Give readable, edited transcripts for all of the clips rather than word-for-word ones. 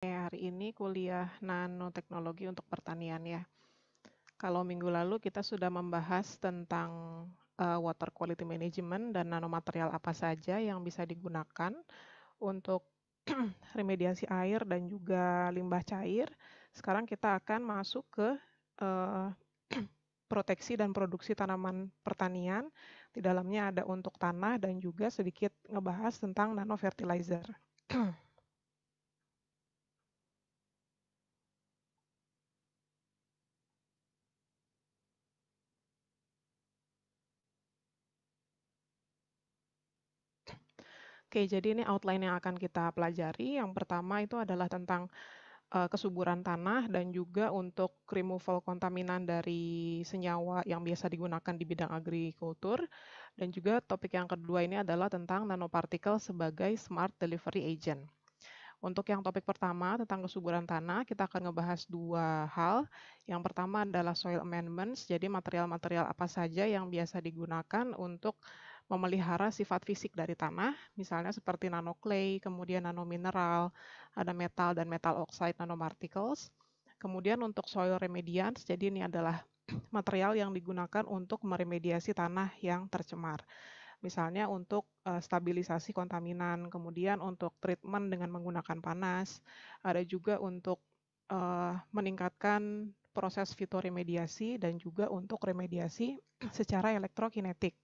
Hari ini kuliah nanoteknologi untuk pertanian ya. Kalau minggu lalu kita sudah membahas tentang water quality management dan nanomaterial apa saja yang bisa digunakan untuk remediasi air dan juga limbah cair. Sekarang kita akan masuk ke eh, proteksi dan produksi tanaman pertanian. Di dalamnya ada untuk tanah dan juga sedikit ngebahas tentang nanofertilizer. Oke, jadi ini outline yang akan kita pelajari. Yang pertama itu adalah tentang kesuburan tanah dan juga untuk removal kontaminan dari senyawa yang biasa digunakan di bidang agrikultur. Dan juga topik yang kedua ini adalah tentang nanopartikel sebagai smart delivery agent. Untuk yang topik pertama tentang kesuburan tanah, kita akan ngebahas dua hal. Yang pertama adalah soil amendments, jadi material-material apa saja yang biasa digunakan untuk memelihara sifat fisik dari tanah, misalnya seperti nanoclay, kemudian nanomineral, ada metal dan metal oxide nanoparticles. Kemudian untuk soil remediants, jadi ini adalah material yang digunakan untuk meremediasi tanah yang tercemar. Misalnya untuk stabilisasi kontaminan, kemudian untuk treatment dengan menggunakan panas, ada juga untuk meningkatkan proses fitoremediasi dan juga untuk remediasi secara elektrokinetik.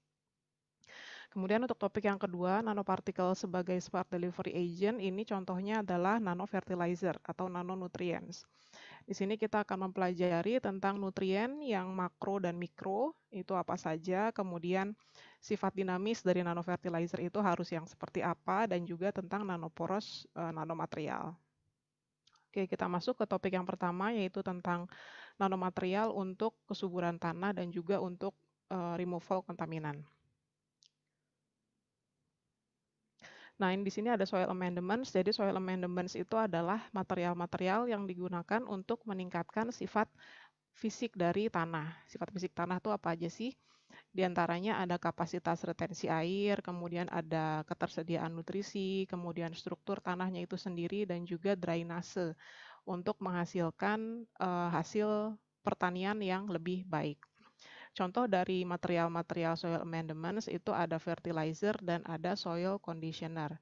Kemudian untuk topik yang kedua, nanopartikel sebagai smart delivery agent, ini contohnya adalah nanofertilizer atau nanonutrients. Di sini kita akan mempelajari tentang nutrien yang makro dan mikro, itu apa saja, kemudian sifat dinamis dari nanofertilizer itu harus yang seperti apa, dan juga tentang nanoporos nanomaterial. Oke, kita masuk ke topik yang pertama, yaitu tentang nanomaterial untuk kesuburan tanah dan juga untuk removal kontaminan. Nah, ini di sini ada soil amendments. Jadi soil amendments itu adalah material-material yang digunakan untuk meningkatkan sifat fisik dari tanah. Sifat fisik tanah itu apa aja sih? Di antaranya ada kapasitas retensi air, kemudian ada ketersediaan nutrisi, kemudian struktur tanahnya itu sendiri, dan juga drainase untuk menghasilkan hasil pertanian yang lebih baik. Contoh dari material-material soil amendments itu ada fertilizer dan ada soil conditioner.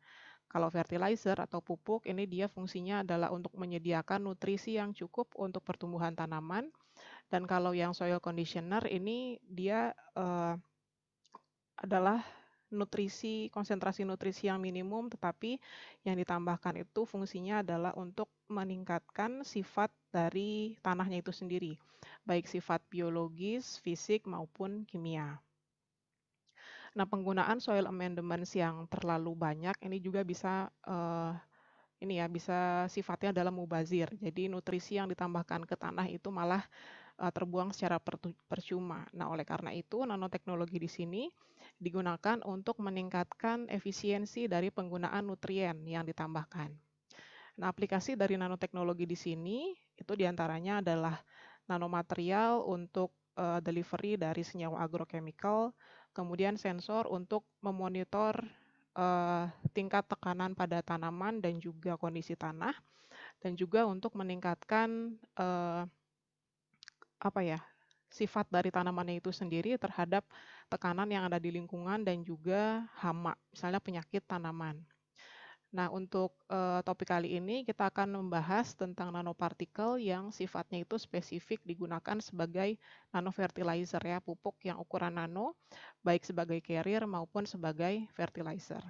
Kalau fertilizer atau pupuk ini dia fungsinya adalah untuk menyediakan nutrisi yang cukup untuk pertumbuhan tanaman. Dan kalau yang soil conditioner ini dia adalah konsentrasi nutrisi yang minimum, tetapi yang ditambahkan itu fungsinya adalah untuk meningkatkan sifat dari tanahnya itu sendiri, baik sifat biologis, fisik, maupun kimia. Nah, penggunaan soil amendments yang terlalu banyak ini juga bisa bisa sifatnya adalah mubazir. Jadi nutrisi yang ditambahkan ke tanah itu malah terbuang secara percuma. Nah, oleh karena itu nanoteknologi di sini digunakan untuk meningkatkan efisiensi dari penggunaan nutrien yang ditambahkan. Nah, aplikasi dari nanoteknologi di sini itu diantaranya adalah nanomaterial untuk delivery dari senyawa agrochemical, kemudian sensor untuk memonitor tingkat tekanan pada tanaman dan juga kondisi tanah, dan juga untuk meningkatkan sifat dari tanamannya itu sendiri terhadap tekanan yang ada di lingkungan dan juga hama, misalnya penyakit tanaman. Nah, untuk topik kali ini kita akan membahas tentang nanopartikel yang sifatnya itu spesifik digunakan sebagai nanofertilizer ya, pupuk yang ukuran nano, baik sebagai carrier maupun sebagai fertilizer.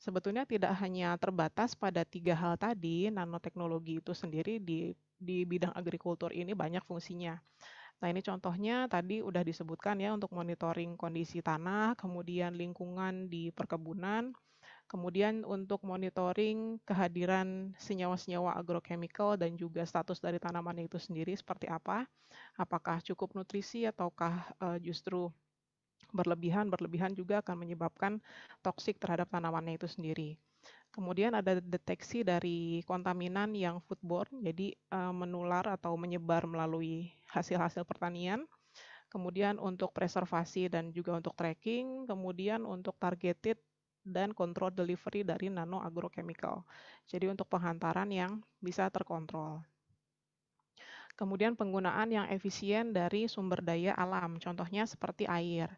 Sebetulnya tidak hanya terbatas pada 3 hal tadi, nanoteknologi itu sendiri di bidang agrikultur ini banyak fungsinya. Nah, ini contohnya tadi udah disebutkan ya untuk monitoring kondisi tanah, kemudian lingkungan di perkebunan, kemudian untuk monitoring kehadiran senyawa-senyawa agrochemical dan juga status dari tanamannya itu sendiri seperti apa, apakah cukup nutrisi ataukah justru berlebihan juga akan menyebabkan toksik terhadap tanamannya itu sendiri. Kemudian ada deteksi dari kontaminan yang foodborne, jadi menular atau menyebar melalui hasil-hasil pertanian. Kemudian untuk preservasi dan juga untuk tracking, kemudian untuk targeted dan control delivery dari nano agrochemical. Jadi untuk penghantaran yang bisa terkontrol. Kemudian penggunaan yang efisien dari sumber daya alam, contohnya seperti air.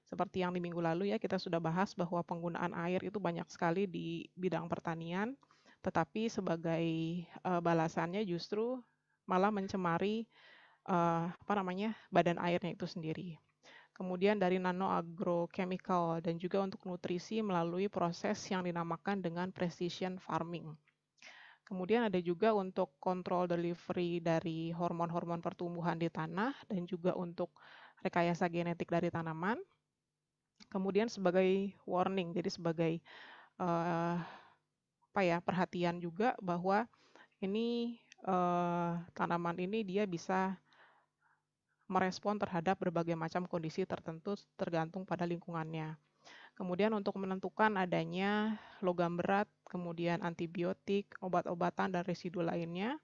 Seperti yang di minggu lalu ya, kita sudah bahas bahwa penggunaan air itu banyak sekali di bidang pertanian, tetapi sebagai balasannya justru malah mencemari badan airnya itu sendiri. Kemudian dari nano agrochemical dan juga untuk nutrisi melalui proses yang dinamakan dengan precision farming. Kemudian ada juga untuk kontrol delivery dari hormon-hormon pertumbuhan di tanah dan juga untuk rekayasa genetik dari tanaman. Kemudian sebagai warning, jadi sebagai perhatian juga bahwa ini tanaman ini dia bisa merespon terhadap berbagai macam kondisi tertentu tergantung pada lingkungannya. Kemudian untuk menentukan adanya logam berat, kemudian antibiotik, obat-obatan, dan residu lainnya.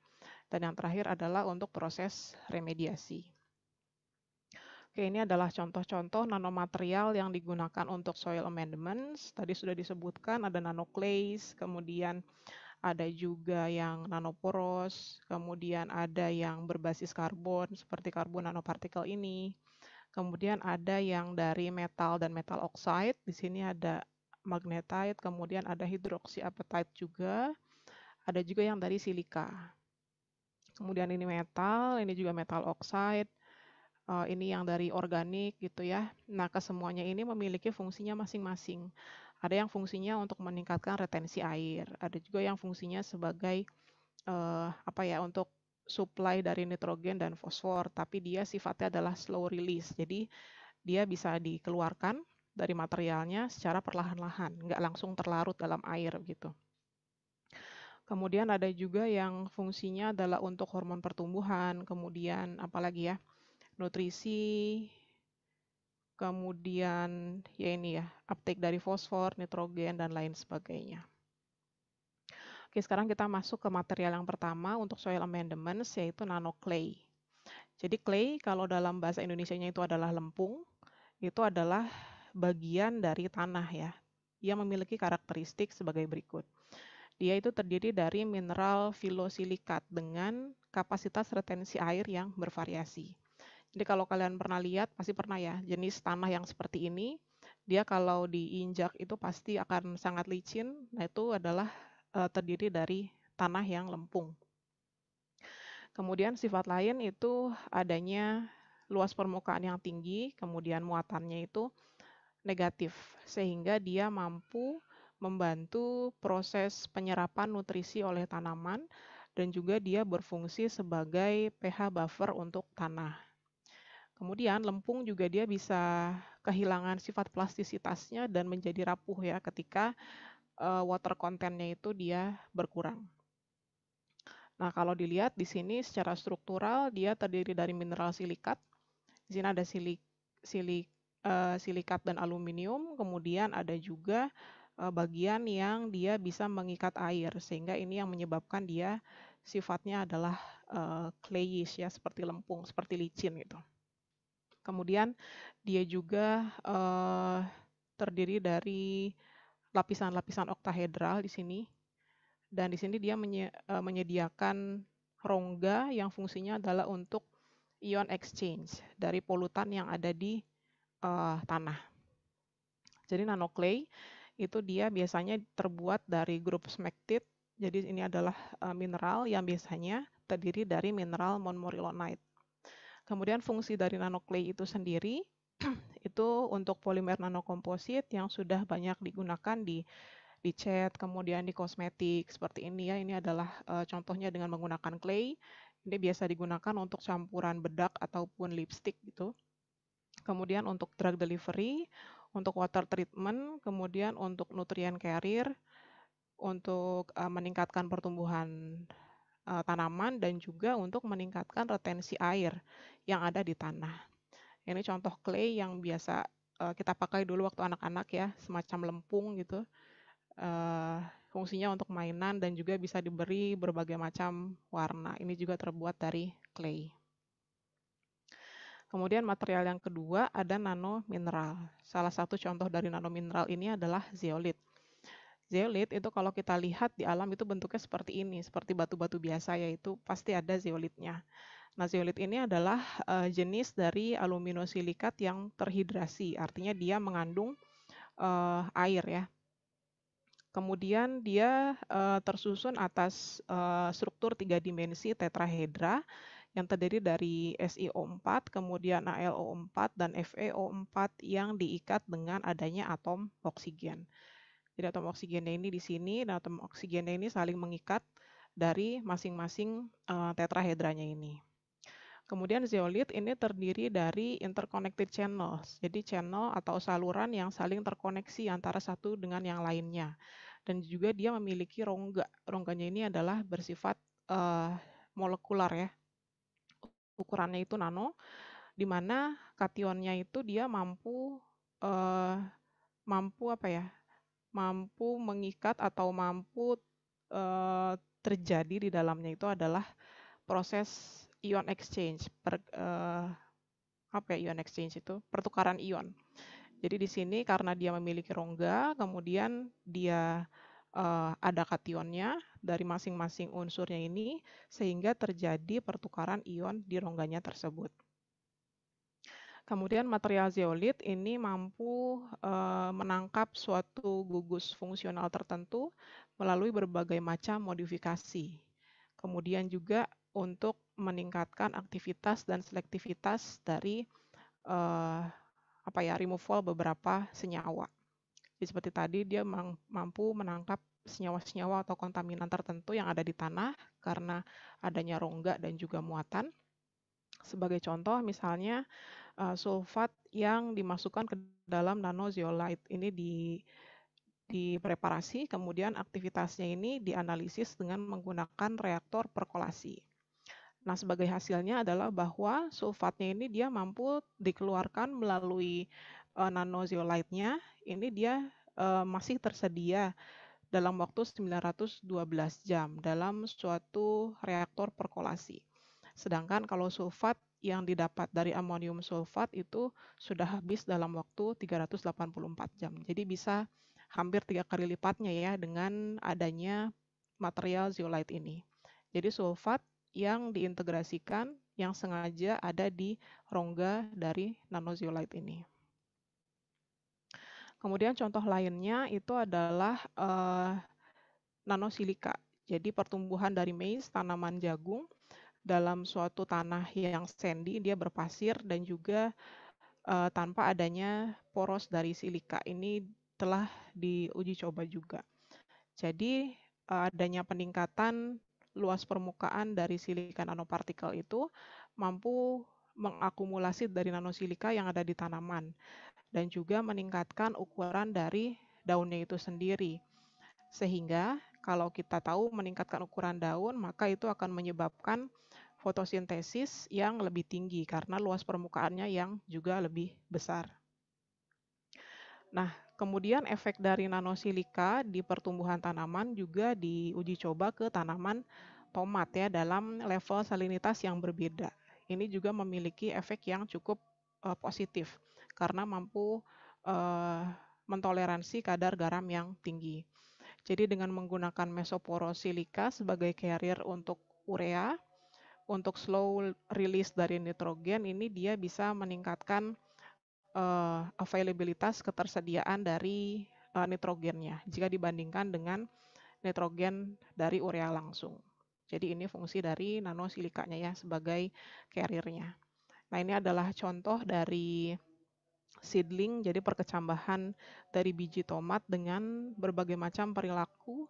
Dan yang terakhir adalah untuk proses remediasi. Oke, ini adalah contoh-contoh nanomaterial yang digunakan untuk soil amendments. Tadi sudah disebutkan ada nanoclays, kemudian ada juga yang nanoporos, kemudian ada yang berbasis karbon seperti karbon nanopartikel ini. Kemudian ada yang dari metal dan metal oxide. Di sini ada magnetite, kemudian ada hidroksiapatite juga. Ada juga yang dari silika. Kemudian ini metal, ini juga metal oxide. Ini yang dari organik gitu ya. Nah, kesemuanya ini memiliki fungsinya masing-masing. Ada yang fungsinya untuk meningkatkan retensi air. Ada juga yang fungsinya sebagai untuk supply dari nitrogen dan fosfor, tapi dia sifatnya adalah slow release. Jadi dia bisa dikeluarkan dari materialnya secara perlahan-lahan, nggak langsung terlarut dalam air gitu. Kemudian ada juga yang fungsinya adalah untuk hormon pertumbuhan, kemudian apalagi ya, nutrisi, kemudian ya ini ya, uptake dari fosfor, nitrogen, dan lain sebagainya. Oke, sekarang kita masuk ke material yang pertama untuk soil amendments, yaitu nanoclay. Jadi clay kalau dalam bahasa Indonesianya itu adalah lempung, itu adalah bagian dari tanah ya. Ia memiliki karakteristik sebagai berikut. Dia itu terdiri dari mineral filosilikat dengan kapasitas retensi air yang bervariasi. Jadi kalau kalian pernah lihat, pasti pernah ya, jenis tanah yang seperti ini, dia kalau diinjak itu pasti akan sangat licin. Nah, itu adalah terdiri dari tanah yang lempung. Kemudian sifat lain itu adanya luas permukaan yang tinggi, kemudian muatannya itu negatif, sehingga dia mampu membantu proses penyerapan nutrisi oleh tanaman dan juga dia berfungsi sebagai pH buffer untuk tanah. Kemudian lempung juga dia bisa kehilangan sifat plastisitasnya dan menjadi rapuh ya ketika water contentnya itu dia berkurang. Nah, kalau dilihat di sini secara struktural dia terdiri dari mineral silikat. Di sini ada silikat dan aluminium, kemudian ada juga bagian yang dia bisa mengikat air, sehingga ini yang menyebabkan dia sifatnya adalah clayish ya, seperti lempung, seperti licin gitu. Kemudian dia juga terdiri dari lapisan-lapisan oktahedral di sini, dan di sini dia menyediakan rongga yang fungsinya adalah untuk ion exchange dari polutan yang ada di tanah. Jadi nanoclay itu dia biasanya terbuat dari grup smectite. Jadi ini adalah mineral yang biasanya terdiri dari mineral montmorillonite. Kemudian fungsi dari nanoclay itu sendiri itu untuk polimer nanokomposit yang sudah banyak digunakan di cat, kemudian di kosmetik seperti ini ya. Ini adalah contohnya dengan menggunakan clay. Ini biasa digunakan untuk campuran bedak ataupun lipstick gitu. Kemudian untuk drug delivery, untuk water treatment, kemudian untuk nutrient carrier, untuk meningkatkan pertumbuhan tanaman dan juga untuk meningkatkan retensi air yang ada di tanah. Ini contoh clay yang biasa kita pakai dulu waktu anak-anak ya, semacam lempung gitu. Fungsinya untuk mainan dan juga bisa diberi berbagai macam warna. Ini juga terbuat dari clay. Kemudian material yang kedua ada nanomineral. Salah satu contoh dari nanomineral ini adalah zeolit. Zeolit itu kalau kita lihat di alam itu bentuknya seperti ini, seperti batu-batu biasa, yaitu pasti ada zeolitnya. Nah, zeolit ini adalah jenis dari aluminosilikat yang terhidrasi, artinya dia mengandung air ya. Kemudian dia tersusun atas struktur 3 dimensi tetrahedra yang terdiri dari SiO4, kemudian AlO4, dan FeO4 yang diikat dengan adanya atom oksigen. Jadi atom oksigennya ini di sini, dan atom oksigennya ini saling mengikat dari masing-masing tetrahedranya ini. Kemudian zeolit ini terdiri dari interconnected channels, jadi channel atau saluran yang saling terkoneksi antara satu dengan yang lainnya. Dan juga dia memiliki rongga. Rongganya ini adalah bersifat molekular ya. Ukurannya itu nano, di mana kationnya itu dia mampu mampu mengikat atau mampu terjadi di dalamnya itu adalah proses ion exchange. Ion exchange itu? Pertukaran ion. Jadi di sini karena dia memiliki rongga, kemudian dia ada kationnya dari masing-masing unsurnya ini, sehingga terjadi pertukaran ion di rongganya tersebut. Kemudian material zeolit ini mampu menangkap suatu gugus fungsional tertentu melalui berbagai macam modifikasi. Kemudian juga untuk meningkatkan aktivitas dan selektivitas dari removal beberapa senyawa. Jadi seperti tadi dia mampu menangkap senyawa-senyawa atau kontaminan tertentu yang ada di tanah karena adanya rongga dan juga muatan. Sebagai contoh misalnya sulfat yang dimasukkan ke dalam nanozeolite ini dipreparasi, kemudian aktivitasnya ini dianalisis dengan menggunakan reaktor perkolasi. Nah, sebagai hasilnya adalah bahwa sulfatnya ini dia mampu dikeluarkan melalui nanozeolite-nya, ini dia masih tersedia dalam waktu 912 jam dalam suatu reaktor perkolasi. Sedangkan kalau sulfat yang didapat dari amonium sulfat itu sudah habis dalam waktu 384 jam. Jadi bisa hampir 3 kali lipatnya ya dengan adanya material zeolite ini. Jadi sulfat yang diintegrasikan yang sengaja ada di rongga dari nanozeolite ini. Kemudian contoh lainnya itu adalah nanosilika. Jadi pertumbuhan dari maize, tanaman jagung, dalam suatu tanah yang sandy, dia berpasir dan juga tanpa adanya poros dari silika. Ini telah diuji coba juga. Jadi adanya peningkatan luas permukaan dari silika nanopartikel itu mampu mengakumulasi dari nanosilika yang ada di tanaman dan juga meningkatkan ukuran dari daunnya itu sendiri. Sehingga kalau kita tahu meningkatkan ukuran daun, maka itu akan menyebabkan fotosintesis yang lebih tinggi karena luas permukaannya yang juga lebih besar. Nah, kemudian efek dari nanosilika di pertumbuhan tanaman juga diuji coba ke tanaman tomat ya dalam level salinitas yang berbeda. Ini juga memiliki efek yang cukup positif karena mampu mentoleransi kadar garam yang tinggi. Jadi dengan menggunakan mesoporosilika sebagai carrier untuk urea, untuk slow release dari nitrogen ini dia bisa meningkatkan availabilitas ketersediaan dari nitrogennya jika dibandingkan dengan nitrogen dari urea langsung. Jadi ini fungsi dari nanosilikanya ya sebagai carrier-nya. Nah, ini adalah contoh dari seedling, jadi perkecambahan dari biji tomat dengan berbagai macam perilaku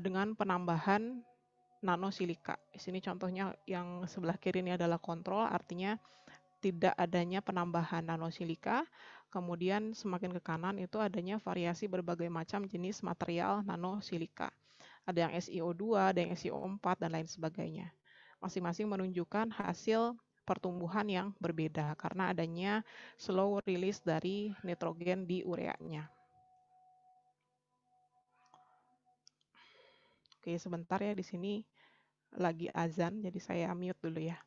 dengan penambahan nanosilika. Di sini contohnya yang sebelah kiri ini adalah kontrol, artinya tidak adanya penambahan nanosilika. Kemudian semakin ke kanan itu adanya variasi berbagai macam jenis material nanosilika. Ada yang SiO2, ada yang SiO4, dan lain sebagainya. Masing-masing menunjukkan hasil pertumbuhan yang berbeda karena adanya slow release dari nitrogen di ureanya. Oke, sebentar ya di sini lagi azan, jadi saya mute dulu ya.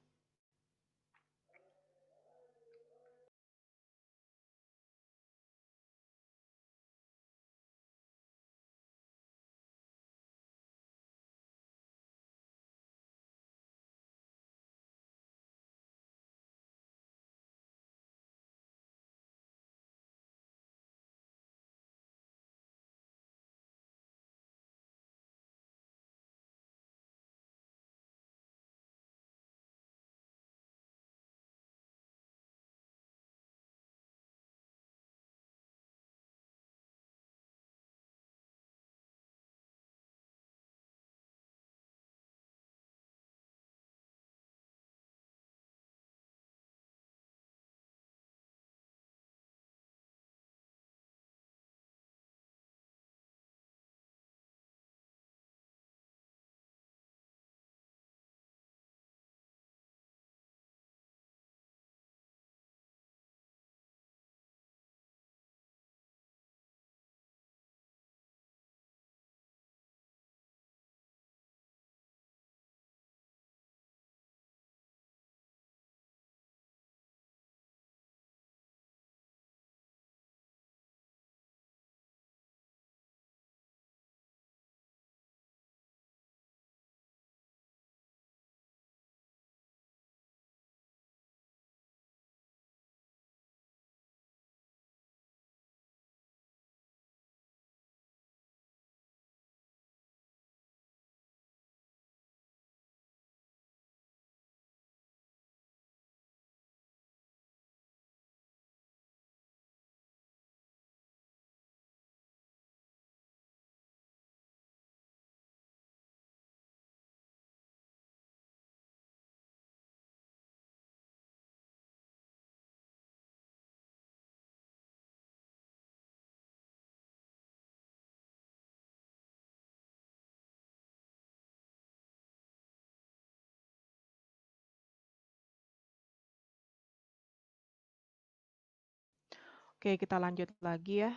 Oke, kita lanjut lagi ya.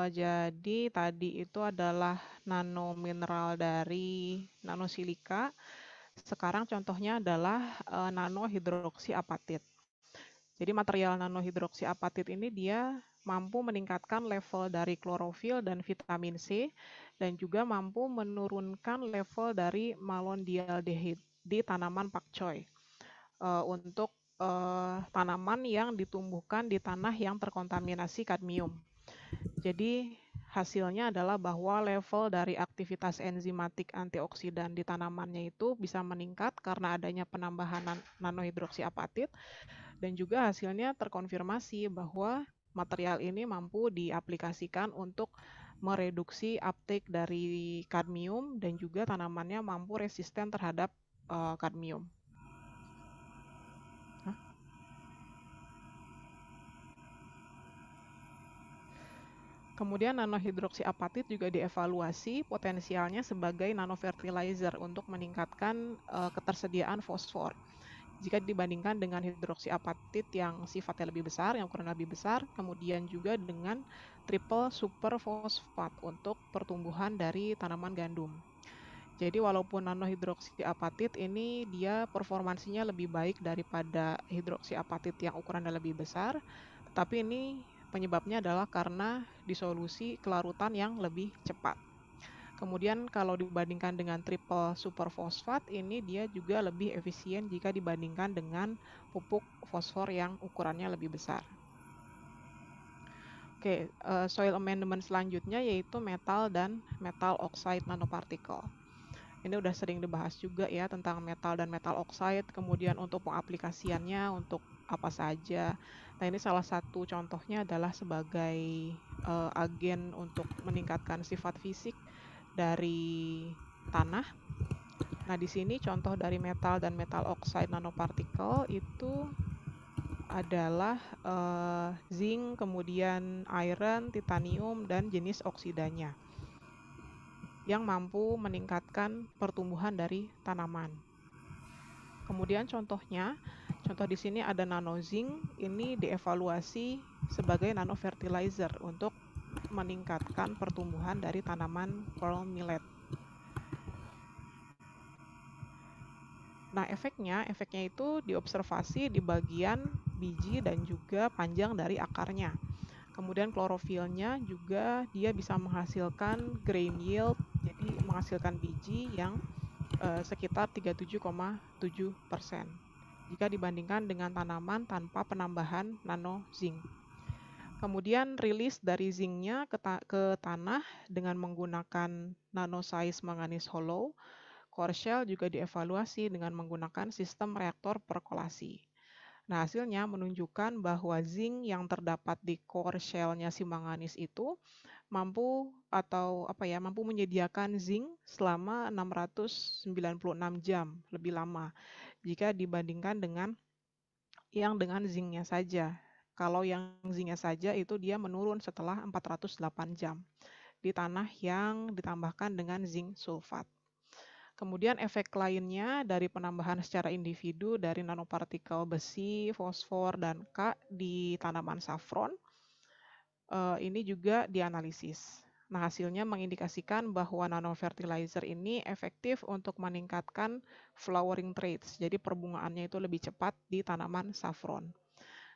Jadi tadi itu adalah nanomineral dari nanosilika. Sekarang contohnya adalah nanohidroksiapatit. Jadi material nanohidroksiapatit ini dia mampu meningkatkan level dari klorofil dan vitamin C dan juga mampu menurunkan level dari malondialdehyde di tanaman pakcoy untuk tanaman yang ditumbuhkan di tanah yang terkontaminasi kadmium. Jadi hasilnya adalah bahwa level dari aktivitas enzimatik antioksidan di tanamannya itu bisa meningkat karena adanya penambahan nanohidroksiapatit dan juga hasilnya terkonfirmasi bahwa material ini mampu diaplikasikan untuk mereduksi uptake dari kadmium dan juga tanamannya mampu resisten terhadap kadmium. Kemudian nanohidroksiapatit juga dievaluasi potensialnya sebagai nanofertilizer untuk meningkatkan ketersediaan fosfor. Jika dibandingkan dengan hidroksiapatit yang sifatnya lebih besar, yang ukuran lebih besar, kemudian juga dengan triple superfosfat untuk pertumbuhan dari tanaman gandum. Jadi walaupun nanohidroksiapatit ini dia performansinya lebih baik daripada hidroksiapatit yang ukurannya lebih besar, tetapi ini penyebabnya adalah karena disolusi kelarutan yang lebih cepat. Kemudian kalau dibandingkan dengan triple superfosfat, ini dia juga lebih efisien jika dibandingkan dengan pupuk fosfor yang ukurannya lebih besar. Oke, soil amendment selanjutnya yaitu metal dan metal oxide nanoparticle. Ini udah sering dibahas juga ya tentang metal dan metal oxide, kemudian untuk pengaplikasiannya untuk apa saja. Nah, ini salah satu contohnya adalah sebagai agen untuk meningkatkan sifat fisik dari tanah. Nah, di sini contoh dari metal dan metal oxide nanoparticle itu adalah zinc, kemudian iron, titanium, dan jenis oksidanya yang mampu meningkatkan pertumbuhan dari tanaman. Kemudian contoh di sini ada nanozinc, ini dievaluasi sebagai nanofertilizer untuk meningkatkan pertumbuhan dari tanaman pearl millet. Nah, efeknya itu diobservasi di bagian biji dan juga panjang dari akarnya. Kemudian klorofilnya juga dia bisa menghasilkan grain yield, jadi menghasilkan biji yang sekitar 37,7% jika dibandingkan dengan tanaman tanpa penambahan nano zinc. Kemudian rilis dari zincnya ke tanah dengan menggunakan nano size manganese hollow. Core shell juga dievaluasi dengan menggunakan sistem reaktor perkolasi. Nah, hasilnya menunjukkan bahwa zinc yang terdapat di core shell-nya si manganis itu mampu menyediakan zinc selama 696 jam lebih lama jika dibandingkan dengan yang dengan zinc-nya saja. Kalau yang zinc-nya saja itu dia menurun setelah 408 jam di tanah yang ditambahkan dengan zinc sulfat. Kemudian efek lainnya dari penambahan secara individu dari nanopartikel besi, fosfor, dan K di tanaman saffron, ini juga dianalisis. Nah, hasilnya mengindikasikan bahwa nanofertilizer ini efektif untuk meningkatkan flowering traits, jadi perbungaannya itu lebih cepat di tanaman saffron.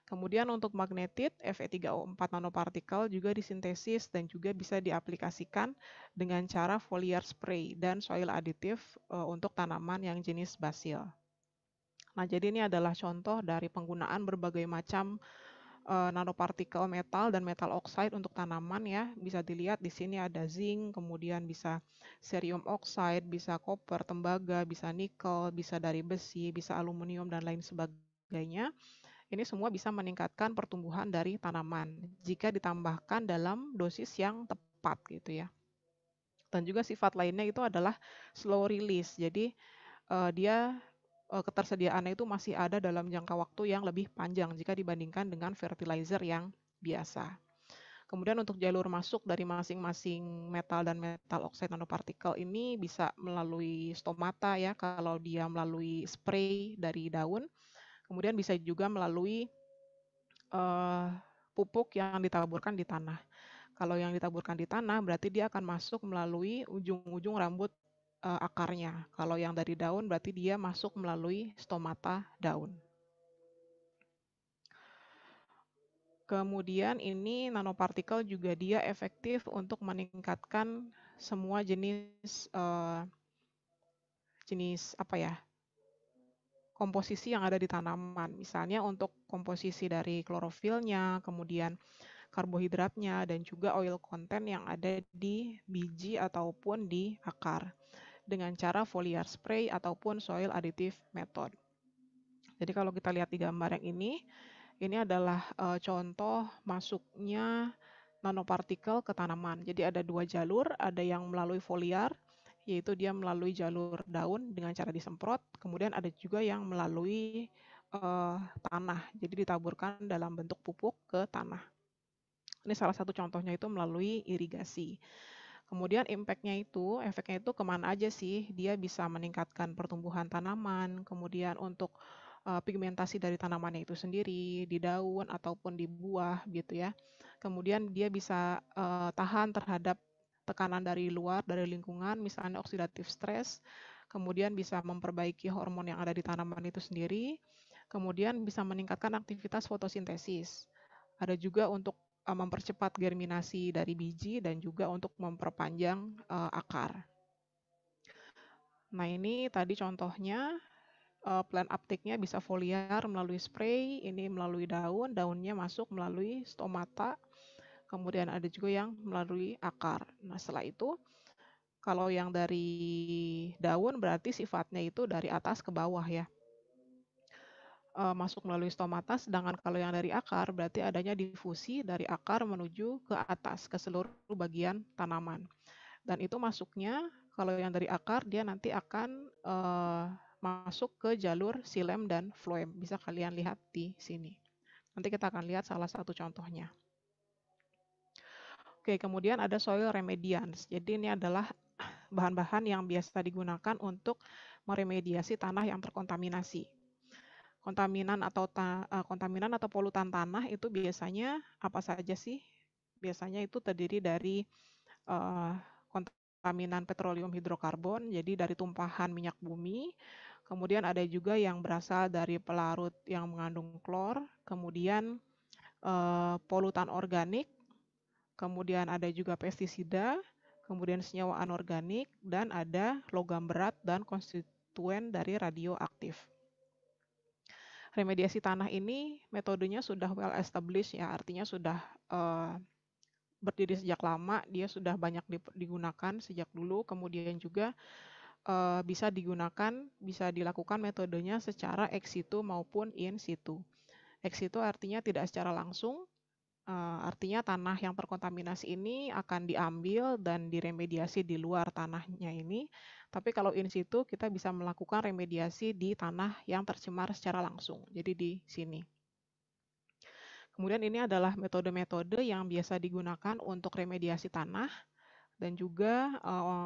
Kemudian untuk magnetit, Fe3O4 nanopartikel juga disintesis dan juga bisa diaplikasikan dengan cara foliar spray dan soil additive untuk tanaman yang jenis basil. Nah, jadi ini adalah contoh dari penggunaan berbagai macam nanopartikel metal dan metal oxide untuk tanaman ya. Bisa dilihat di sini ada zinc, kemudian bisa cerium oxide, bisa copper, tembaga, bisa nikel, bisa dari besi, bisa aluminium dan lain sebagainya. Ini semua bisa meningkatkan pertumbuhan dari tanaman jika ditambahkan dalam dosis yang tepat gitu ya. Dan juga sifat lainnya itu adalah slow release. Jadi dia ketersediaannya itu masih ada dalam jangka waktu yang lebih panjang jika dibandingkan dengan fertilizer yang biasa. Kemudian untuk jalur masuk dari masing-masing metal dan metal oxide nanopartikel ini bisa melalui stomata ya kalau dia melalui spray dari daun. Kemudian bisa juga melalui pupuk yang ditaburkan di tanah. Kalau yang ditaburkan di tanah berarti dia akan masuk melalui ujung-ujung rambut akarnya. Kalau yang dari daun berarti dia masuk melalui stomata daun. Kemudian ini nanopartikel juga dia efektif untuk meningkatkan semua jenis komposisi yang ada di tanaman. Misalnya untuk komposisi dari klorofilnya, kemudian karbohidratnya, dan juga oil content yang ada di biji ataupun di akar dengan cara foliar spray ataupun soil additive method. Jadi kalau kita lihat di gambar yang ini adalah contoh masuknya nanopartikel ke tanaman. Jadi ada dua jalur, ada yang melalui foliar, yaitu dia melalui jalur daun dengan cara disemprot, kemudian ada juga yang melalui tanah, jadi ditaburkan dalam bentuk pupuk ke tanah. Ini salah satu contohnya itu melalui irigasi. Kemudian efeknya itu kemana aja sih? Dia bisa meningkatkan pertumbuhan tanaman, kemudian untuk pigmentasi dari tanamannya itu sendiri, di daun ataupun di buah gitu ya. Kemudian dia bisa tahan terhadap tekanan dari luar, dari lingkungan, misalnya oxidative stress. Kemudian bisa memperbaiki hormon yang ada di tanaman itu sendiri. Kemudian bisa meningkatkan aktivitas fotosintesis. Ada juga untuk mempercepat germinasi dari biji dan juga untuk memperpanjang akar. Nah ini tadi contohnya plant uptake-nya bisa foliar melalui spray, ini melalui daun, daunnya masuk melalui stomata, kemudian ada juga yang melalui akar. Nah setelah itu kalau yang dari daun berarti sifatnya itu dari atas ke bawah ya. Masuk melalui stomata, sedangkan kalau yang dari akar berarti adanya difusi dari akar menuju ke atas, ke seluruh bagian tanaman. Dan itu masuknya, kalau yang dari akar dia nanti akan masuk ke jalur xilem dan phloem. Bisa kalian lihat di sini. Nanti kita akan lihat salah satu contohnya. Oke, kemudian ada soil remedians. Jadi ini adalah bahan-bahan yang biasa digunakan untuk meremediasi tanah yang terkontaminasi. Kontaminan atau polutan tanah itu biasanya apa saja sih? Biasanya itu terdiri dari kontaminan petroleum hidrokarbon, jadi dari tumpahan minyak bumi. Kemudian ada juga yang berasal dari pelarut yang mengandung klor, kemudian polutan organik, kemudian ada juga pestisida, kemudian senyawa anorganik, dan ada logam berat dan konstituen dari radioaktif. Remediasi tanah ini metodenya sudah well established ya, artinya sudah berdiri sejak lama, dia sudah banyak digunakan sejak dulu, kemudian juga bisa dilakukan metodenya secara ex situ maupun in situ. Ex situ artinya tidak secara langsung, artinya tanah yang terkontaminasi ini akan diambil dan diremediasi di luar tanahnya ini. Tapi kalau in situ kita bisa melakukan remediasi di tanah yang tercemar secara langsung. Jadi di sini. Kemudian ini adalah metode-metode yang biasa digunakan untuk remediasi tanah dan juga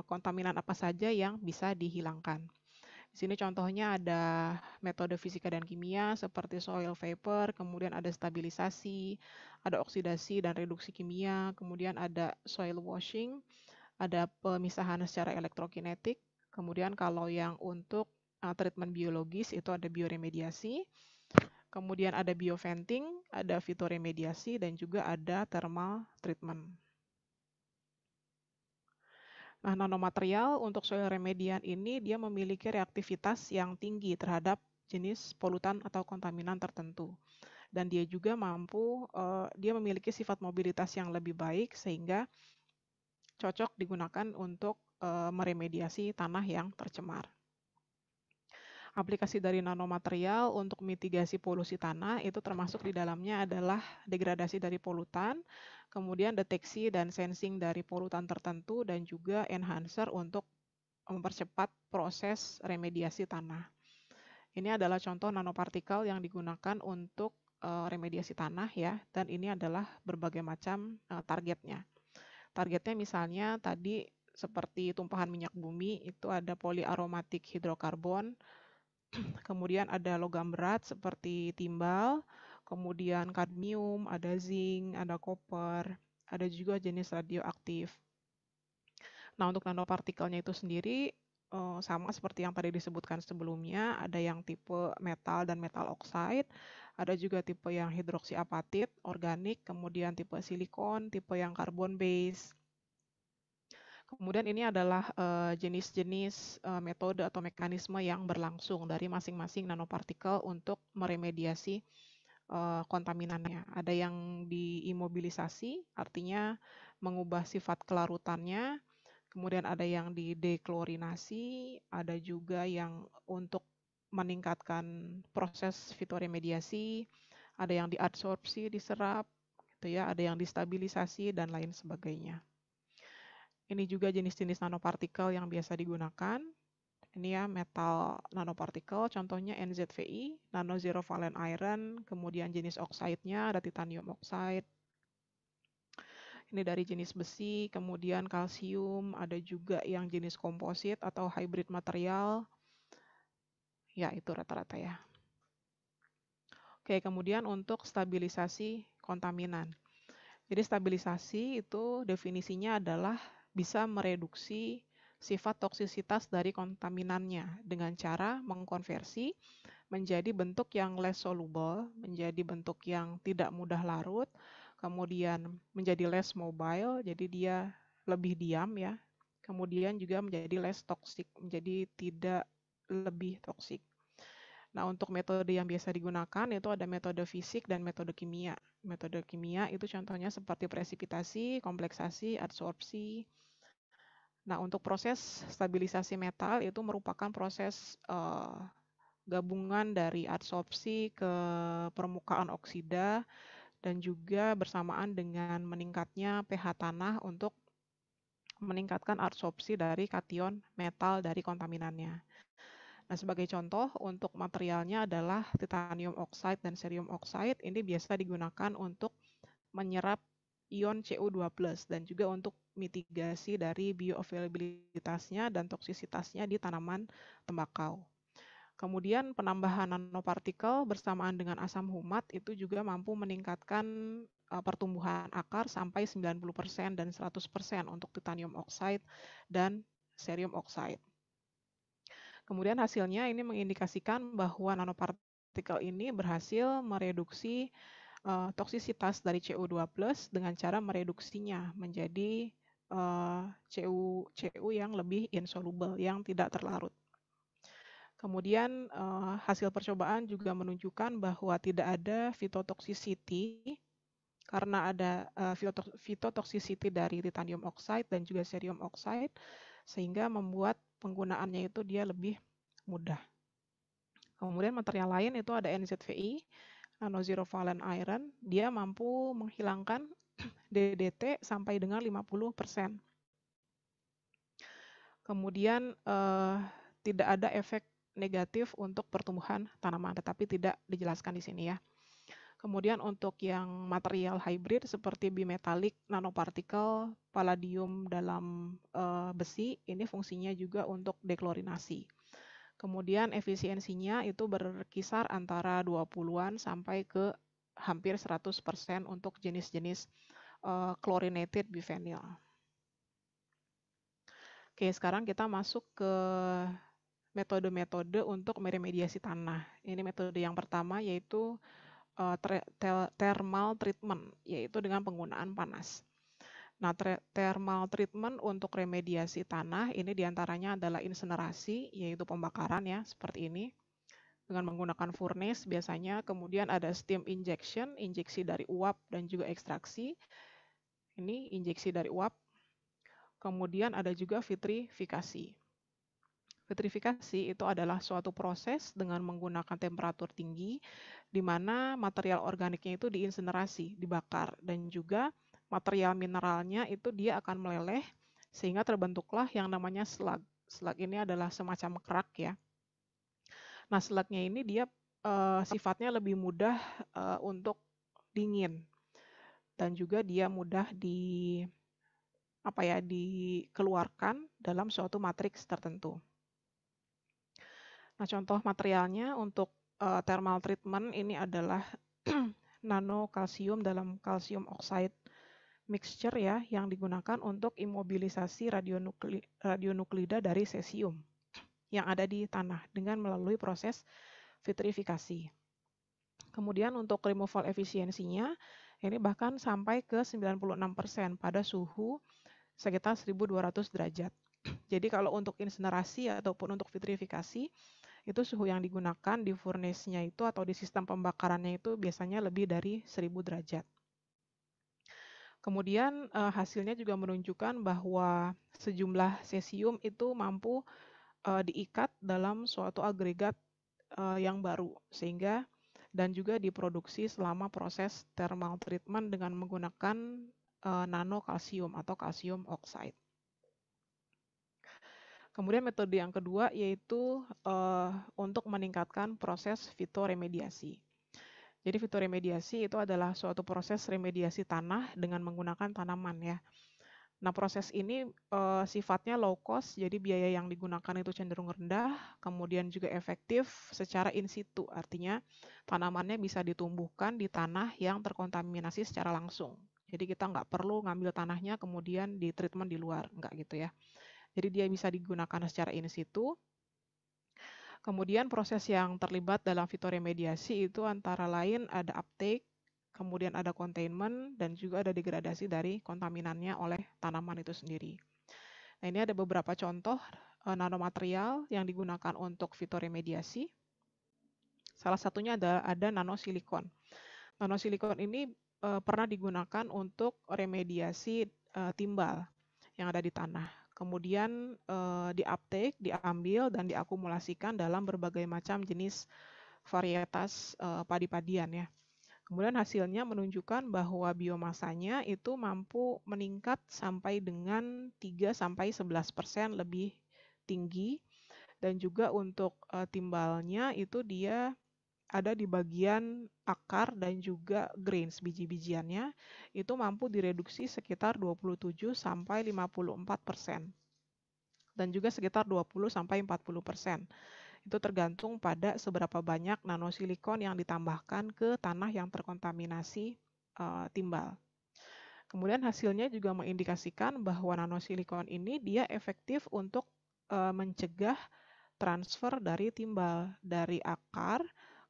kontaminan apa saja yang bisa dihilangkan. Di sini contohnya ada metode fisika dan kimia seperti soil vapor, kemudian ada stabilisasi, ada oksidasi dan reduksi kimia, kemudian ada soil washing, ada pemisahan secara elektrokinetik, kemudian kalau yang untuk treatment biologis itu ada bioremediasi, kemudian ada bioventing, ada fitoremediasi, dan juga ada thermal treatment. Nah, nanomaterial untuk soil remedian ini dia memiliki reaktivitas yang tinggi terhadap jenis polutan atau kontaminan tertentu. Dan dia juga dia memiliki sifat mobilitas yang lebih baik sehingga cocok digunakan untuk meremediasi tanah yang tercemar. Aplikasi dari nanomaterial untuk mitigasi polusi tanah itu termasuk di dalamnya adalah degradasi dari polutan, kemudian deteksi dan sensing dari polutan tertentu, dan juga enhancer untuk mempercepat proses remediasi tanah. Ini adalah contoh nanopartikel yang digunakan untuk remediasi tanah ya, dan ini adalah berbagai macam targetnya. Targetnya misalnya tadi seperti tumpahan minyak bumi itu ada poliaromatik hidrokarbon, kemudian ada logam berat seperti timbal, kemudian kadmium, ada zinc, ada koper, ada juga jenis radioaktif. Nah, untuk nanopartikelnya itu sendiri sama seperti yang tadi disebutkan sebelumnya, ada yang tipe metal dan metal oxide, ada juga tipe yang hidroksiapatit, organik, kemudian tipe silikon, tipe yang carbon base. Kemudian ini adalah jenis-jenis metode atau mekanisme yang berlangsung dari masing-masing nanopartikel untuk meremediasi kontaminannya. Ada yang diimobilisasi, artinya mengubah sifat kelarutannya. Kemudian ada yang dideklorinasi, ada juga yang untuk meningkatkan proses fitoremediasi, ada yang diadsorpsi, diserap, gitu ya, ada yang distabilisasi dan lain sebagainya. Ini juga jenis-jenis nanopartikel yang biasa digunakan. Ini ya metal nanopartikel, contohnya NZVI, nano zero valent iron, kemudian jenis oxide-nya ada titanium oxide. Ini dari jenis besi, kemudian kalsium, ada juga yang jenis komposit atau hybrid material. Ya, itu rata-rata ya. Oke, kemudian untuk stabilisasi kontaminan. Jadi stabilisasi itu definisinya adalah bisa mereduksi sifat toksisitas dari kontaminannya dengan cara mengkonversi menjadi bentuk yang less soluble, menjadi bentuk yang tidak mudah larut, kemudian menjadi less mobile, jadi dia lebih diam ya. Kemudian juga menjadi less toxic, menjadi tidak lebih toksik. Nah, untuk metode yang biasa digunakan itu ada metode fisik dan metode kimia. Metode kimia itu contohnya seperti presipitasi, kompleksasi, adsorpsi. Nah, untuk proses stabilisasi metal itu merupakan proses gabungan dari adsorpsi ke permukaan oksida dan juga bersamaan dengan meningkatnya pH tanah untuk meningkatkan adsorpsi dari kation metal dari kontaminannya. Nah, sebagai contoh untuk materialnya adalah titanium oxide dan cerium oxide. Ini biasa digunakan untuk menyerap ion Cu2+ dan juga untuk mitigasi dari bioavailabilitasnya dan toksisitasnya di tanaman tembakau. Kemudian penambahan nanopartikel bersamaan dengan asam humat itu juga mampu meningkatkan pertumbuhan akar sampai 90% dan 100% untuk titanium oxide dan cerium oxide. Kemudian hasilnya ini mengindikasikan bahwa nanopartikel ini berhasil mereduksi toksisitas dari Cu2+ dengan cara mereduksinya menjadi Cu yang lebih insoluble, yang tidak terlarut. Kemudian hasil percobaan juga menunjukkan bahwa tidak ada phytotoxicity karena ada phytotoxicity dari titanium oxide dan juga cerium oxide, sehingga membuat penggunaannya itu dia lebih mudah. Kemudian material lain itu ada NZVI, nano zero valent iron, dia mampu menghilangkan DDT sampai dengan 50%. Kemudian tidak ada efek negatif untuk pertumbuhan tanaman, tetapi tidak dijelaskan di sini ya. Kemudian untuk yang material hybrid seperti bimetalik, nanopartikel, palladium dalam besi, ini fungsinya juga untuk deklorinasi. Kemudian efisiensinya itu berkisar antara 20-an sampai ke hampir 100% untuk jenis-jenis chlorinated biphenyl. Oke, sekarang kita masuk ke metode-metode untuk meremediasi tanah. Ini metode yang pertama yaitu thermal treatment, yaitu dengan penggunaan panas. Nah, thermal treatment untuk remediasi tanah ini diantaranya adalah insinerasi, yaitu pembakaran ya, seperti ini. Dengan menggunakan furnace biasanya, kemudian ada steam injection, injeksi dari uap dan juga ekstraksi. Ini injeksi dari uap. Kemudian ada juga vitrifikasi. Vitrifikasi itu adalah suatu proses dengan menggunakan temperatur tinggi, di mana material organiknya itu diinsinerasi, dibakar, dan juga material mineralnya itu dia akan meleleh, sehingga terbentuklah yang namanya slag. Slag ini adalah semacam kerak ya. Nah, slagnya ini dia sifatnya lebih mudah untuk dingin, dan juga dia mudah dikeluarkan dalam suatu matriks tertentu. Nah, contoh materialnya untuk thermal treatment ini adalah nano kalsium dalam kalsium oxide mixture ya, yang digunakan untuk imobilisasi radionuklida dari cesium yang ada di tanah dengan melalui proses vitrifikasi. Kemudian untuk removal efisiensinya, ini bahkan sampai ke 96% pada suhu sekitar 1200 derajat. Jadi kalau untuk insinerasi ataupun untuk vitrifikasi, itu suhu yang digunakan di furnace-nya itu atau di sistem pembakarannya itu biasanya lebih dari 1000 derajat. Kemudian hasilnya juga menunjukkan bahwa sejumlah cesium itu mampu diikat dalam suatu agregat yang baru, sehingga dan juga diproduksi selama proses thermal treatment dengan menggunakan nano kalsium atau kalsium oxide. Kemudian metode yang kedua yaitu untuk meningkatkan proses fitoremediasi. Jadi fitoremediasi itu adalah suatu proses remediasi tanah dengan menggunakan tanaman ya. Nah, proses ini sifatnya low cost, jadi biaya yang digunakan itu cenderung rendah, kemudian juga efektif secara in situ, artinya tanamannya bisa ditumbuhkan di tanah yang terkontaminasi secara langsung. Jadi kita nggak perlu ngambil tanahnya kemudian di treatment di luar, nggak gitu ya. Jadi dia bisa digunakan secara in situ. Kemudian proses yang terlibat dalam fitoremediasi itu antara lain ada uptake, kemudian ada containment, dan juga ada degradasi dari kontaminannya oleh tanaman itu sendiri. Nah, ini ada beberapa contoh nanomaterial yang digunakan untuk fitoremediasi. Salah satunya ada nanosilikon. Nanosilikon ini pernah digunakan untuk remediasi timbal yang ada di tanah. Kemudian di-uptake, diambil, dan diakumulasikan dalam berbagai macam jenis varietas padi-padian ya. Kemudian hasilnya menunjukkan bahwa biomasanya itu mampu meningkat sampai dengan 3-11% lebih tinggi, dan juga untuk timbalnya itu dia ada di bagian akar dan juga grains biji-bijiannya itu mampu direduksi sekitar 27-54% dan juga sekitar 20-40%. Itu tergantung pada seberapa banyak nanosilikon yang ditambahkan ke tanah yang terkontaminasi timbal. Kemudian hasilnya juga mengindikasikan bahwa nanosilikon ini dia efektif untuk mencegah transfer dari timbal dari akar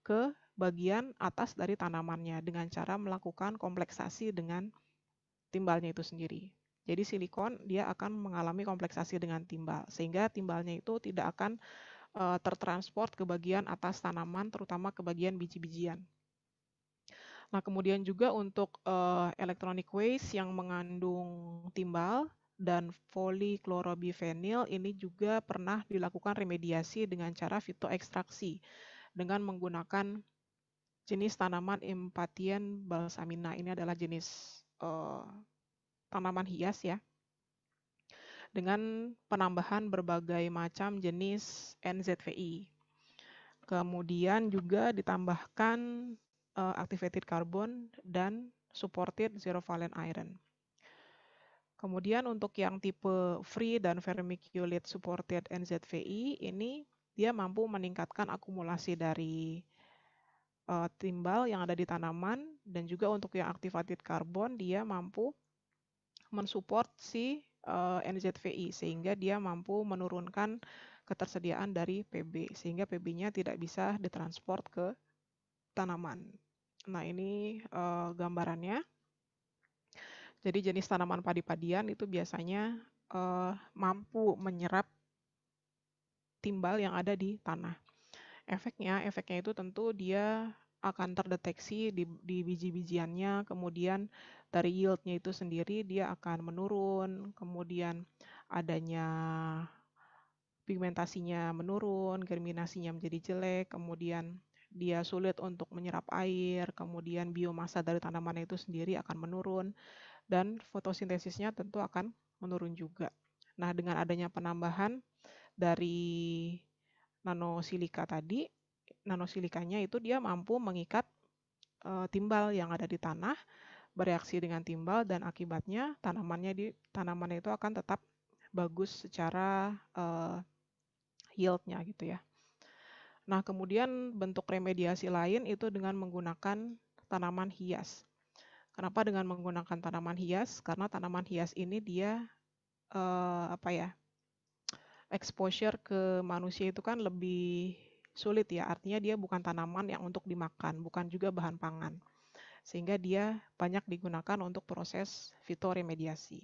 ke bagian atas dari tanamannya dengan cara melakukan kompleksasi dengan timbalnya itu sendiri. Jadi silikon dia akan mengalami kompleksasi dengan timbal, sehingga timbalnya itu tidak akan tertransport ke bagian atas tanaman, terutama ke bagian biji-bijian. Nah, kemudian juga untuk electronic waste yang mengandung timbal dan polychlorobiphenyl ini juga pernah dilakukan remediasi dengan cara fitoekstraksi dengan menggunakan jenis tanaman Impatiens balsamina. Ini adalah jenis tanaman hias ya, dengan penambahan berbagai macam jenis NZVI. Kemudian juga ditambahkan activated carbon dan supported zero valent iron. Kemudian untuk yang tipe free dan vermiculite supported NZVI ini dia mampu meningkatkan akumulasi dari timbal yang ada di tanaman, dan juga untuk yang activated carbon dia mampu mensupport si NZVI sehingga dia mampu menurunkan ketersediaan dari PB sehingga PB-nya tidak bisa ditransport ke tanaman. Nah, ini gambarannya. Jadi jenis tanaman padi-padian itu biasanya mampu menyerap timbal yang ada di tanah. Efeknya itu tentu dia akan terdeteksi di biji-bijiannya, kemudian dari yield-nya itu sendiri dia akan menurun, kemudian adanya pigmentasinya menurun, germinasinya menjadi jelek, kemudian dia sulit untuk menyerap air, kemudian biomasa dari tanaman itu sendiri akan menurun, dan fotosintesisnya tentu akan menurun juga. Nah, dengan adanya penambahan dari nanosilika tadi, nanosilikanya itu dia mampu mengikat timbal yang ada di tanah, bereaksi dengan timbal, dan akibatnya tanamannya itu akan tetap bagus secara yield-nya gitu ya. Nah, kemudian bentuk remediasi lain itu dengan menggunakan tanaman hias. Kenapa dengan menggunakan tanaman hias? Karena tanaman hias ini dia exposure ke manusia itu kan lebih sulit ya. Artinya dia bukan tanaman yang untuk dimakan, bukan juga bahan pangan. Sehingga dia banyak digunakan untuk proses fitoremediasi.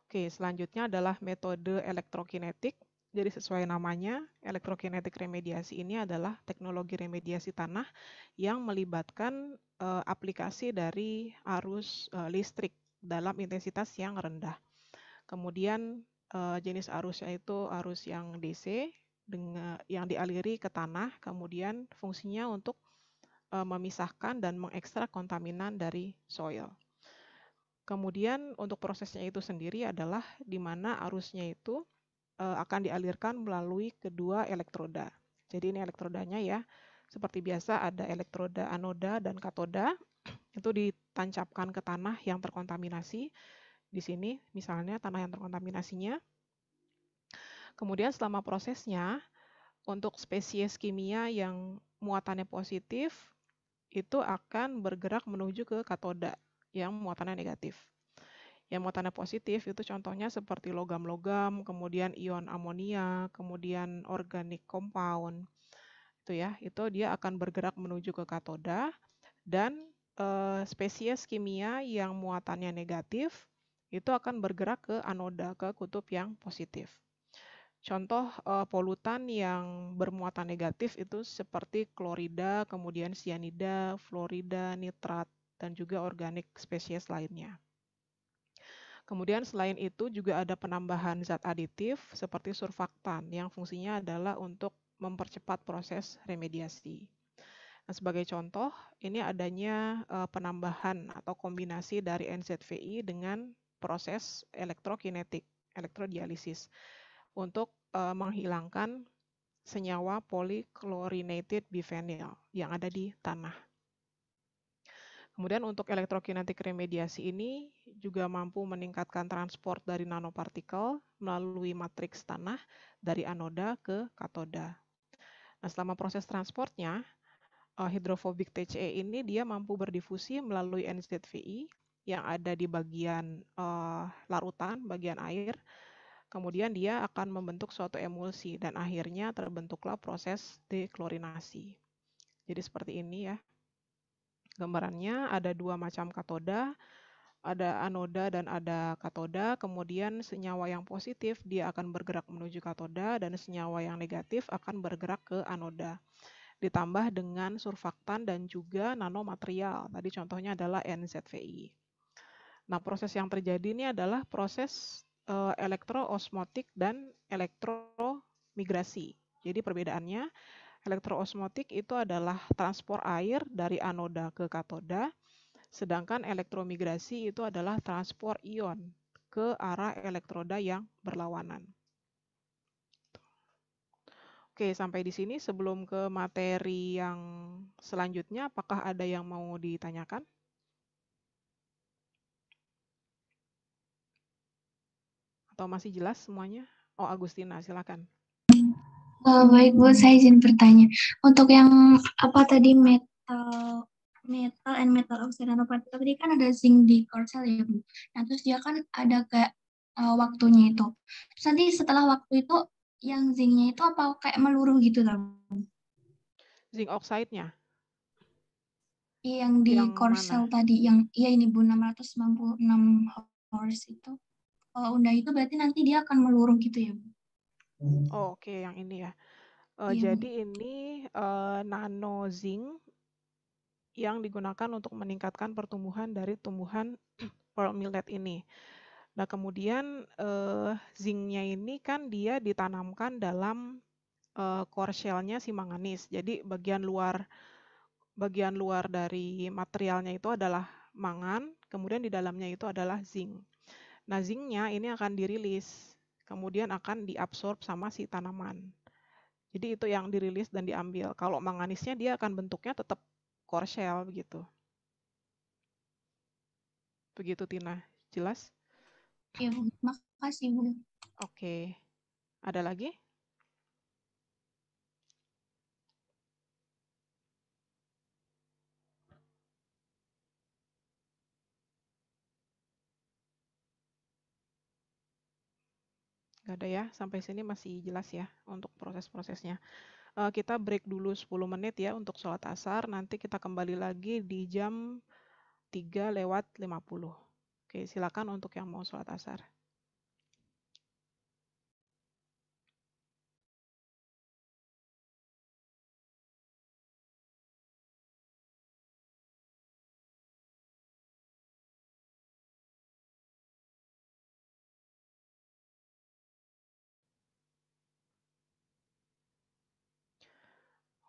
Oke, selanjutnya adalah metode elektrokinetik. Jadi sesuai namanya, elektrokinetik remediasi ini adalah teknologi remediasi tanah yang melibatkan aplikasi dari arus listrik dalam intensitas yang rendah. Kemudian jenis arusnya itu arus yang DC yang dialiri ke tanah, kemudian fungsinya untuk memisahkan dan mengekstrak kontaminan dari soil. Kemudian untuk prosesnya itu sendiri adalah di mana arusnya itu akan dialirkan melalui kedua elektroda. Jadi ini elektrodanya ya, seperti biasa ada elektroda anoda dan katoda, itu ditancapkan ke tanah yang terkontaminasi. Di sini misalnya tanah yang terkontaminasinya. Kemudian selama prosesnya, untuk spesies kimia yang muatannya positif, itu akan bergerak menuju ke katoda yang muatannya negatif. Yang muatannya positif itu contohnya seperti logam-logam, kemudian ion amonia, kemudian organic compound. Itu ya, itu dia akan bergerak menuju ke katoda dan spesies kimia yang muatannya negatif itu akan bergerak ke anoda, ke kutub yang positif. Contoh polutan yang bermuatan negatif itu seperti klorida, kemudian sianida, fluorida, nitrat, dan juga organik spesies lainnya. Kemudian selain itu juga ada penambahan zat aditif seperti surfaktan yang fungsinya adalah untuk mempercepat proses remediasi. Nah, sebagai contoh, ini adanya penambahan atau kombinasi dari NZVI dengan proses elektrokinetik, elektrodialisis untuk menghilangkan senyawa polychlorinated biphenyl yang ada di tanah. Kemudian untuk elektrokinetik remediasi ini juga mampu meningkatkan transport dari nanopartikel melalui matriks tanah dari anoda ke katoda. Nah, selama proses transportnya, hidrofobik TCE ini dia mampu berdifusi melalui NZVI yang ada di bagian larutan, bagian air. Kemudian dia akan membentuk suatu emulsi dan akhirnya terbentuklah proses deklorinasi. Jadi seperti ini ya. Gambarannya ada dua macam katoda, ada anoda dan ada katoda, kemudian senyawa yang positif dia akan bergerak menuju katoda dan senyawa yang negatif akan bergerak ke anoda. Ditambah dengan surfaktan dan juga nanomaterial. Tadi contohnya adalah NZVI. Nah, proses yang terjadi ini adalah proses elektroosmotik dan elektromigrasi. Jadi perbedaannya, elektroosmotik itu adalah transport air dari anoda ke katoda, sedangkan elektromigrasi itu adalah transport ion ke arah elektroda yang berlawanan. Oke, sampai di sini sebelum ke materi yang selanjutnya, apakah ada yang mau ditanyakan? Atau masih jelas semuanya? Oh, Agustina, silakan. Baik Bu, saya izin bertanya. Untuk yang apa tadi metal and metal oxide nanopartikel tadi kan ada zinc di korsel ya Bu. Nah terus dia kan ada kayak waktunya itu. Terus nanti setelah waktu itu yang zincnya itu apa kayak meluruh gitu lah Bu? Zinc oxide-nya? Yang di Yang korsel mana? tadi, yang iya ini Bu 696 horse itu. Kalau udah itu berarti nanti dia akan meluruh gitu ya Bu? Oh, oke, yang ini ya. Iya Bu. Jadi ini nano zinc yang digunakan untuk meningkatkan pertumbuhan dari tumbuhan pearl millet ini. Nah, kemudian zinc-nya ini kan dia ditanamkan dalam core shell-nya si manganis. Jadi bagian luar dari materialnya itu adalah mangan, kemudian di dalamnya itu adalah zinc. Nah, zinc-nya ini akan dirilis, kemudian akan diabsorb sama si tanaman. Jadi itu yang dirilis dan diambil. Kalau manganisnya dia akan bentuknya tetap core shell begitu. Begitu Tina, jelas? Iya Bu, makasih Bu. Oke, ada lagi? Nggak ada ya, sampai sini masih jelas ya untuk proses-prosesnya. Kita break dulu 10 menit ya untuk sholat asar, nanti kita kembali lagi di jam 3:50. Oke, silakan untuk yang mau sholat asar.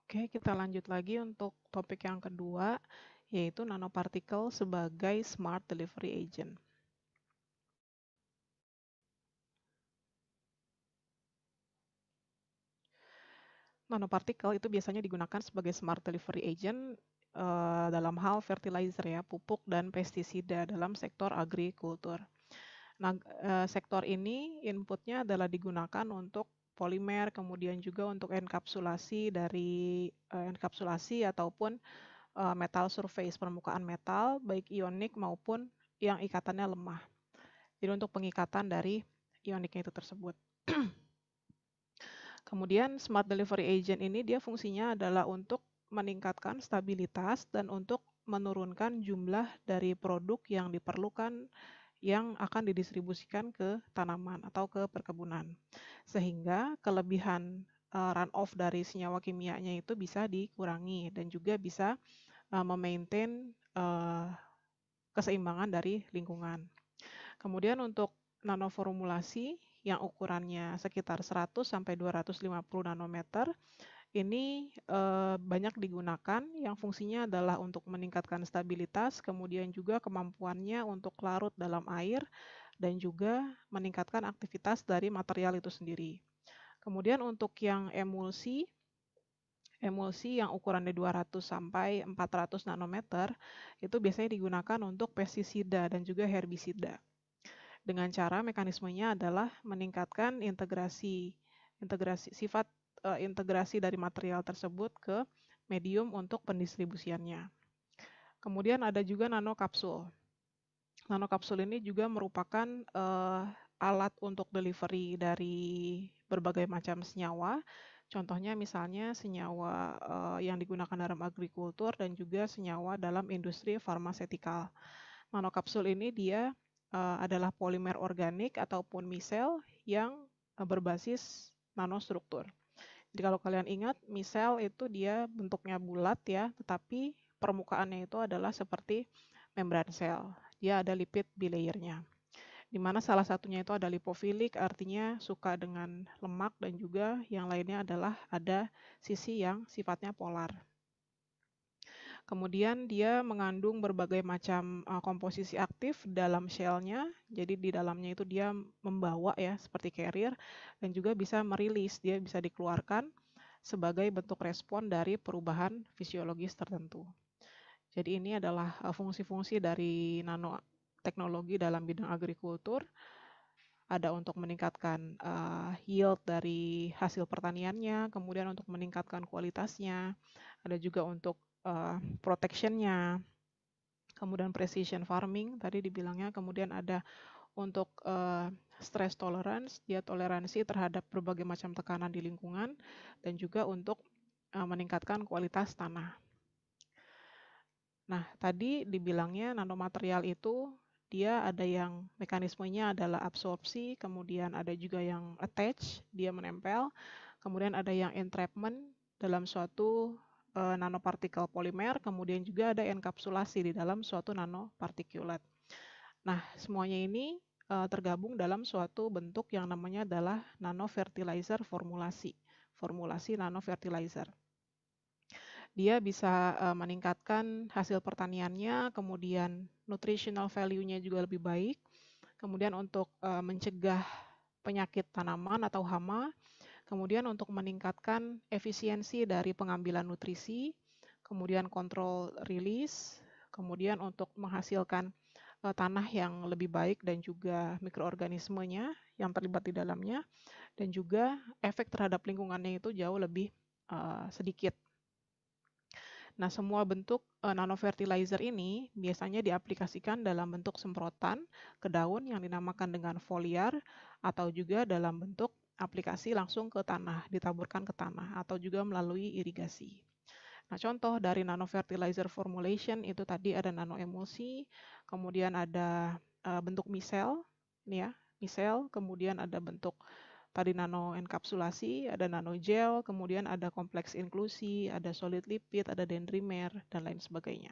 Oke, kita lanjut lagi untuk topik yang kedua, yaitu nanopartikel sebagai smart delivery agent. Nanopartikel itu biasanya digunakan sebagai smart delivery agent dalam hal fertilizer ya, pupuk dan pestisida dalam sektor agrikultur. Nah, sektor ini inputnya adalah digunakan untuk polimer, kemudian juga untuk enkapsulasi ataupun metal surface, permukaan metal, baik ionik maupun yang ikatannya lemah. Jadi untuk pengikatan dari ioniknya itu tersebut. Kemudian smart delivery agent ini dia fungsinya adalah untuk meningkatkan stabilitas dan untuk menurunkan jumlah dari produk yang diperlukan yang akan didistribusikan ke tanaman atau ke perkebunan. Sehingga kelebihan runoff dari senyawa kimianya itu bisa dikurangi dan juga bisa memaintain keseimbangan dari lingkungan. Kemudian untuk nanoformulasi yang ukurannya sekitar 100 sampai 250 nanometer ini banyak digunakan yang fungsinya adalah untuk meningkatkan stabilitas, kemudian juga kemampuannya untuk larut dalam air dan juga meningkatkan aktivitas dari material itu sendiri. Kemudian untuk yang emulsi yang ukurannya 200 sampai 400 nanometer itu biasanya digunakan untuk pestisida dan juga herbisida. Dengan cara mekanismenya adalah meningkatkan integrasi dari material tersebut ke medium untuk pendistribusiannya. Kemudian ada juga nanokapsul. Nanokapsul ini juga merupakan alat untuk delivery dari berbagai macam senyawa. Contohnya misalnya senyawa yang digunakan dalam agrikultur dan juga senyawa dalam industri farmasetikal. Nanokapsul ini dia adalah polimer organik ataupun misel yang berbasis nanostruktur. Jadi kalau kalian ingat, misel itu dia bentuknya bulat ya, tetapi permukaannya itu adalah seperti membran sel. Dia ada lipid bilayernya. Di mana salah satunya itu ada lipofilik, artinya suka dengan lemak, dan juga yang lainnya adalah ada sisi yang sifatnya polar. Kemudian dia mengandung berbagai macam komposisi aktif dalam shell-nya. Jadi di dalamnya itu dia membawa ya seperti carrier dan juga bisa merilis, dia bisa dikeluarkan sebagai bentuk respon dari perubahan fisiologis tertentu. Jadi ini adalah fungsi-fungsi dari nanoteknologi dalam bidang agrikultur. Ada untuk meningkatkan yield dari hasil pertaniannya, kemudian untuk meningkatkan kualitasnya, ada juga untuk protection-nya, kemudian precision farming tadi dibilangnya, kemudian ada untuk stress tolerance, dia toleransi terhadap berbagai macam tekanan di lingkungan, dan juga untuk meningkatkan kualitas tanah. Nah, tadi dibilangnya nanomaterial itu dia ada yang mekanismenya adalah absorpsi, kemudian ada juga yang attach, dia menempel, kemudian ada yang entrapment dalam suatu nanopartikel polimer, kemudian juga ada enkapsulasi di dalam suatu nanopartikulat. Nah, semuanya ini tergabung dalam suatu bentuk yang namanya adalah nanofertilizer formulasi nanofertilizer. Dia bisa meningkatkan hasil pertaniannya, kemudian nutritional value-nya juga lebih baik, kemudian untuk mencegah penyakit tanaman atau hama, kemudian untuk meningkatkan efisiensi dari pengambilan nutrisi, kemudian kontrol rilis, kemudian untuk menghasilkan tanah yang lebih baik dan juga mikroorganismenya yang terlibat di dalamnya, dan juga efek terhadap lingkungannya itu jauh lebih sedikit. Nah, semua bentuk nanofertilizer ini biasanya diaplikasikan dalam bentuk semprotan ke daun yang dinamakan dengan foliar, atau juga dalam bentuk aplikasi langsung ke tanah, ditaburkan ke tanah, atau juga melalui irigasi. Nah, contoh dari nanofertilizer formulation itu tadi ada nanoemulsi, kemudian ada bentuk micelle, ini ya, micelle, kemudian ada bentuk tadi nano enkapsulasi, ada nano gel, kemudian ada kompleks inklusi, ada solid lipid, ada dendrimer, dan lain sebagainya.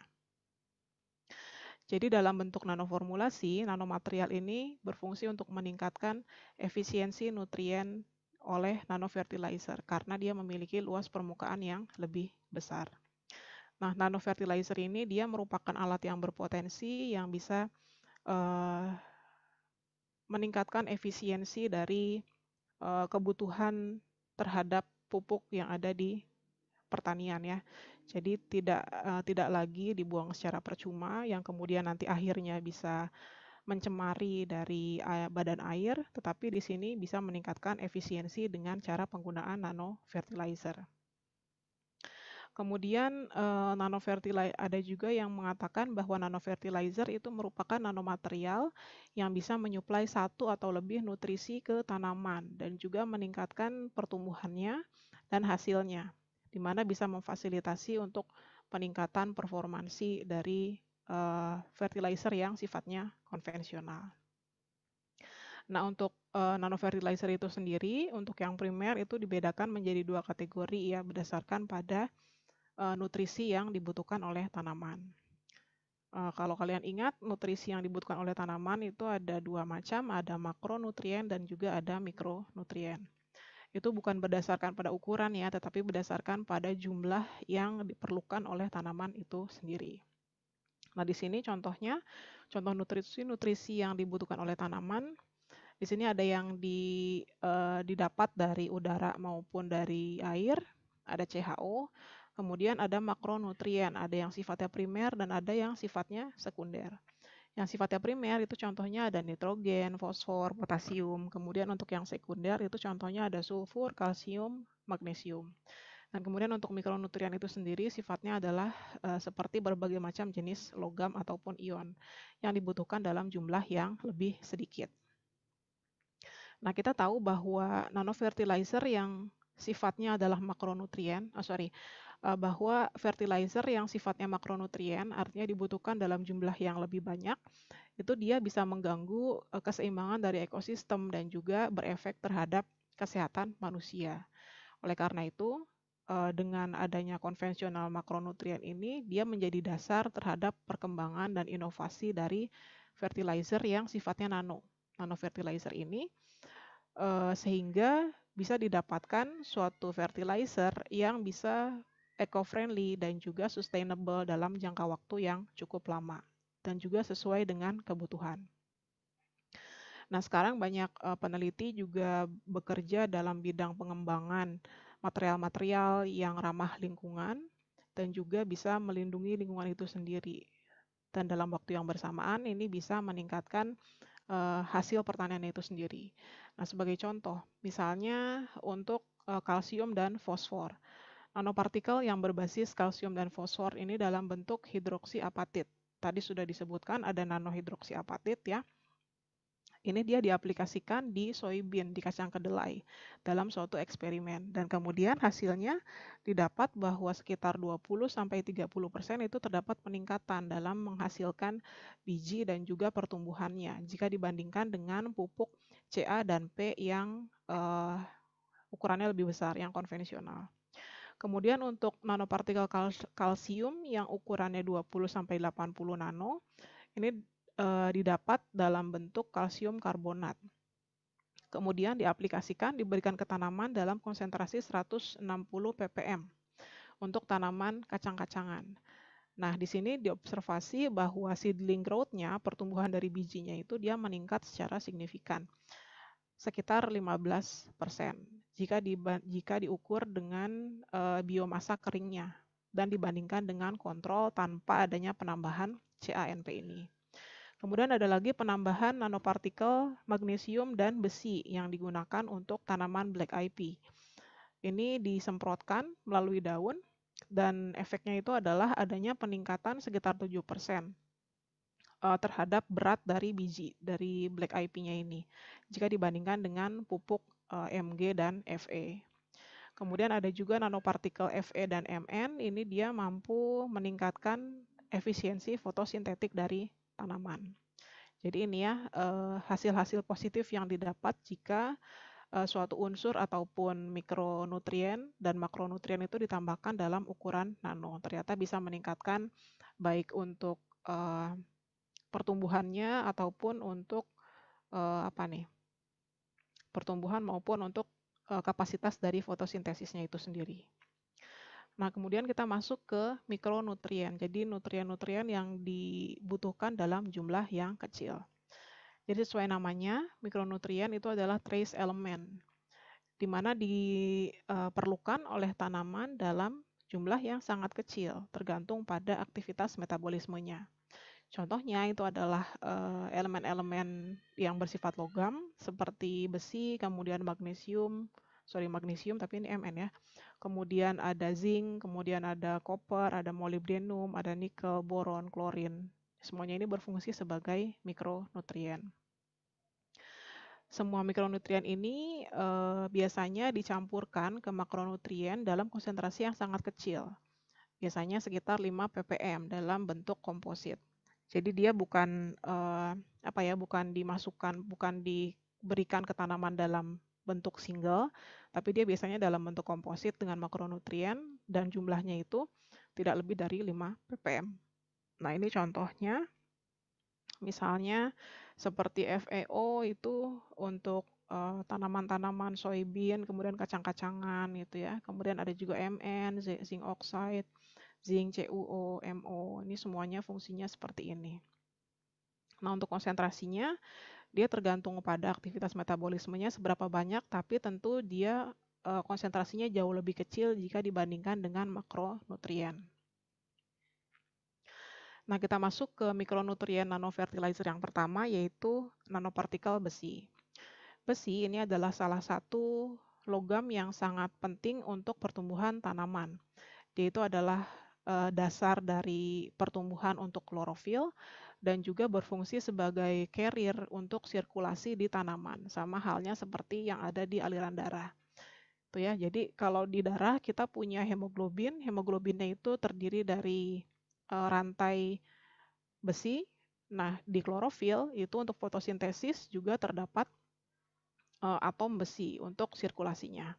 Jadi dalam bentuk nanoformulasi, nanomaterial ini berfungsi untuk meningkatkan efisiensi nutrien oleh nanofertilizer karena dia memiliki luas permukaan yang lebih besar. Nah, nanofertilizer ini dia merupakan alat yang berpotensi yang bisa meningkatkan efisiensi dari kebutuhan terhadap pupuk yang ada di pertanian ya. Jadi tidak lagi dibuang secara percuma yang kemudian nanti akhirnya bisa mencemari dari badan air, tetapi di sini bisa meningkatkan efisiensi dengan cara penggunaan nanofertilizer. Kemudian nanofertilizer ada juga yang mengatakan bahwa nanofertilizer itu merupakan nanomaterial yang bisa menyuplai satu atau lebih nutrisi ke tanaman dan juga meningkatkan pertumbuhannya dan hasilnya, di mana bisa memfasilitasi untuk peningkatan performansi dari fertilizer yang sifatnya konvensional. Nah, untuk nanofertilizer itu sendiri, untuk yang primer itu dibedakan menjadi dua kategori ya, berdasarkan pada nutrisi yang dibutuhkan oleh tanaman. Kalau kalian ingat, nutrisi yang dibutuhkan oleh tanaman itu ada dua macam, ada makronutrien dan juga ada mikronutrien. Itu bukan berdasarkan pada ukuran ya, tetapi berdasarkan pada jumlah yang diperlukan oleh tanaman itu sendiri. Nah, di sini contohnya, contoh nutrisi yang dibutuhkan oleh tanaman. Di sini ada yang didapat dari udara maupun dari air, ada CHO. Kemudian ada makronutrien, ada yang sifatnya primer dan ada yang sifatnya sekunder. Yang sifatnya primer itu contohnya ada nitrogen, fosfor, potasium. Kemudian untuk yang sekunder itu contohnya ada sulfur, kalsium, magnesium. Dan kemudian untuk mikronutrien itu sendiri sifatnya adalah seperti berbagai macam jenis logam ataupun ion yang dibutuhkan dalam jumlah yang lebih sedikit. Nah, kita tahu bahwa nanofertilizer yang sifatnya adalah makronutrien, bahwa fertilizer yang sifatnya makronutrien artinya dibutuhkan dalam jumlah yang lebih banyak, itu dia bisa mengganggu keseimbangan dari ekosistem dan juga berefek terhadap kesehatan manusia. Oleh karena itu, dengan adanya konvensional makronutrien ini, dia menjadi dasar terhadap perkembangan dan inovasi dari fertilizer yang sifatnya nanofertilizer ini, sehingga bisa didapatkan suatu fertilizer yang bisa eco-friendly dan juga sustainable dalam jangka waktu yang cukup lama dan juga sesuai dengan kebutuhan. Nah, sekarang banyak peneliti juga bekerja dalam bidang pengembangan material-material yang ramah lingkungan dan juga bisa melindungi lingkungan itu sendiri. Dan dalam waktu yang bersamaan ini bisa meningkatkan hasil pertanian itu sendiri. Nah, sebagai contoh, misalnya untuk kalsium dan fosfor. Nanopartikel yang berbasis kalsium dan fosfor ini dalam bentuk hidroksiapatit. Tadi sudah disebutkan ada nanohidroksiapatit ya. Ini dia diaplikasikan di soybean, di kacang kedelai dalam suatu eksperimen. Dan kemudian hasilnya didapat bahwa sekitar 20-30% itu terdapat peningkatan dalam menghasilkan biji dan juga pertumbuhannya jika dibandingkan dengan pupuk CA dan P yang ukurannya lebih besar, yang konvensional. Kemudian untuk nanopartikel kalsium yang ukurannya 20-80 nano, ini didapat dalam bentuk kalsium karbonat. Kemudian diaplikasikan, diberikan ke tanaman dalam konsentrasi 160 ppm untuk tanaman kacang-kacangan. Nah, di sini diobservasi bahwa seedling growth-nya, pertumbuhan dari bijinya itu dia meningkat secara signifikan, sekitar 15% jika diukur dengan biomasa keringnya dan dibandingkan dengan kontrol tanpa adanya penambahan CANP ini. Kemudian ada lagi penambahan nanopartikel magnesium dan besi yang digunakan untuk tanaman black eye pea. Ini disemprotkan melalui daun, Dan efeknya itu adalah adanya peningkatan sekitar 7% terhadap berat dari biji, dari black eye pea-nya ini, jika dibandingkan dengan pupuk Mg dan Fe. Kemudian ada juga nanopartikel Fe dan Mn, ini dia mampu meningkatkan efisiensi fotosintetik dari tanaman. Jadi ini ya hasil-hasil positif yang didapat jika suatu unsur ataupun mikronutrien dan makronutrien itu ditambahkan dalam ukuran nano. Ternyata bisa meningkatkan baik untuk pertumbuhannya ataupun untuk pertumbuhan maupun untuk kapasitas dari fotosintesisnya itu sendiri. Nah, kemudian kita masuk ke mikronutrien. Jadi nutrien-nutrien yang dibutuhkan dalam jumlah yang kecil. Jadi sesuai namanya, mikronutrien itu adalah trace element, di mana diperlukan oleh tanaman dalam jumlah yang sangat kecil, tergantung pada aktivitas metabolismenya. Contohnya itu adalah elemen-elemen yang bersifat logam, seperti besi, kemudian magnesium tapi ini Mn ya. Kemudian ada zinc, kemudian ada copper, ada molybdenum, ada nikel, boron, klorin. Semuanya ini berfungsi sebagai mikronutrien. Semua mikronutrien ini biasanya dicampurkan ke makronutrien dalam konsentrasi yang sangat kecil. Biasanya sekitar 5 ppm dalam bentuk komposit. Jadi dia bukan bukan diberikan ke tanaman dalam bentuk single, tapi dia biasanya dalam bentuk komposit dengan makronutrien dan jumlahnya itu tidak lebih dari 5 ppm. Nah, ini contohnya. Misalnya seperti FeO itu untuk tanaman-tanaman soybean, kemudian kacang-kacangan gitu ya. Kemudian ada juga Mn, zinc oxide, zinc, CuO, MO. Ini semuanya fungsinya seperti ini. Nah, untuk konsentrasinya dia tergantung pada aktivitas metabolismenya seberapa banyak, tapi tentu dia konsentrasinya jauh lebih kecil jika dibandingkan dengan makronutrien. Nah, kita masuk ke mikronutrien nanofertilizer yang pertama, yaitu nanopartikel besi. Besi ini adalah salah satu logam yang sangat penting untuk pertumbuhan tanaman. Dia itu adalah dasar dari pertumbuhan untuk klorofil dan juga berfungsi sebagai carrier untuk sirkulasi di tanaman, sama halnya seperti yang ada di aliran darah. Tuh ya, jadi kalau di darah kita punya hemoglobin, hemoglobinnya itu terdiri dari rantai besi. Nah, di klorofil itu untuk fotosintesis juga terdapat atom besi untuk sirkulasinya.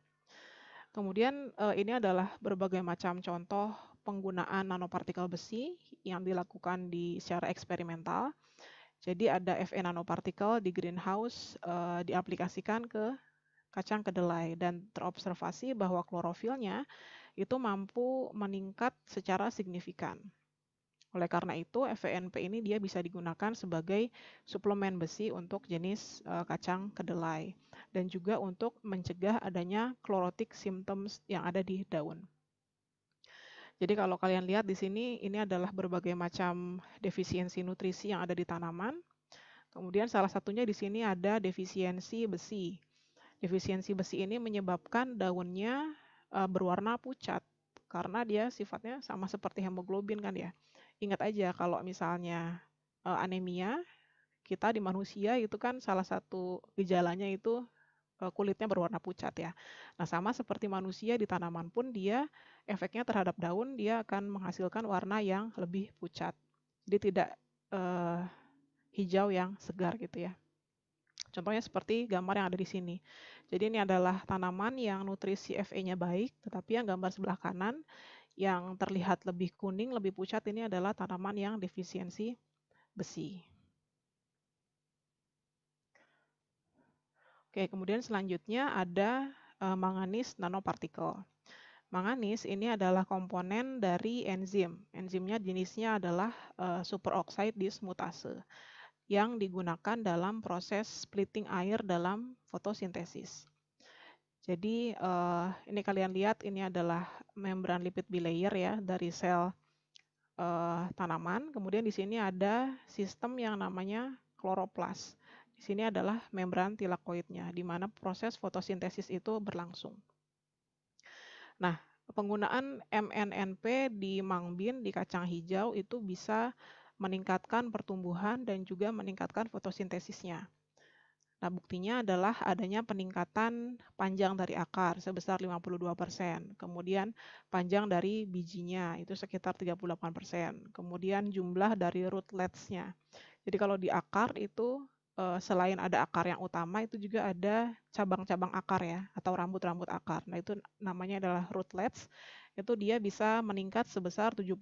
Kemudian ini adalah berbagai macam contoh penggunaan nanopartikel besi yang dilakukan secara eksperimental. Jadi ada Fe nanopartikel di greenhouse diaplikasikan ke kacang kedelai dan terobservasi bahwa klorofilnya itu mampu meningkat secara signifikan. Oleh karena itu, FeNP ini dia bisa digunakan sebagai suplemen besi untuk jenis kacang kedelai dan juga untuk mencegah adanya chlorotic symptoms yang ada di daun. Jadi kalau kalian lihat di sini, ini adalah berbagai macam defisiensi nutrisi yang ada di tanaman. Kemudian salah satunya di sini ada defisiensi besi. Defisiensi besi ini menyebabkan daunnya berwarna pucat karena dia sifatnya sama seperti hemoglobin kan ya. Ingat aja kalau misalnya anemia, kita di manusia itu kan salah satu gejalanya itu kulitnya berwarna pucat ya. Nah, sama seperti manusia di tanaman pun dia efeknya terhadap daun dia akan menghasilkan warna yang lebih pucat. Jadi tidak hijau yang segar gitu ya. Contohnya seperti gambar yang ada di sini. Jadi ini adalah tanaman yang nutrisi Fe-nya baik, tetapi yang gambar sebelah kanan yang terlihat lebih kuning, lebih pucat ini adalah tanaman yang defisiensi besi. Oke, kemudian selanjutnya ada manganis nanopartikel. Manganis ini adalah komponen dari enzim. Enzimnya jenisnya adalah superoxide dismutase yang digunakan dalam proses splitting air dalam fotosintesis. Jadi ini kalian lihat ini adalah membran lipid bilayer ya dari sel tanaman. Kemudian di sini ada sistem yang namanya kloroplas. Di sini adalah membran tilakoidnya, di mana proses fotosintesis itu berlangsung. Nah, penggunaan MNNP di mangbin, di kacang hijau itu bisa meningkatkan pertumbuhan dan juga meningkatkan fotosintesisnya. Nah, buktinya adalah adanya peningkatan panjang dari akar sebesar 52%. Kemudian panjang dari bijinya itu sekitar 38%. Kemudian jumlah dari rootlets-nya. Jadi kalau di akar itu selain ada akar yang utama itu juga ada cabang-cabang akar ya atau rambut-rambut akar. Nah, itu namanya adalah rootlets. Itu dia bisa meningkat sebesar 70%.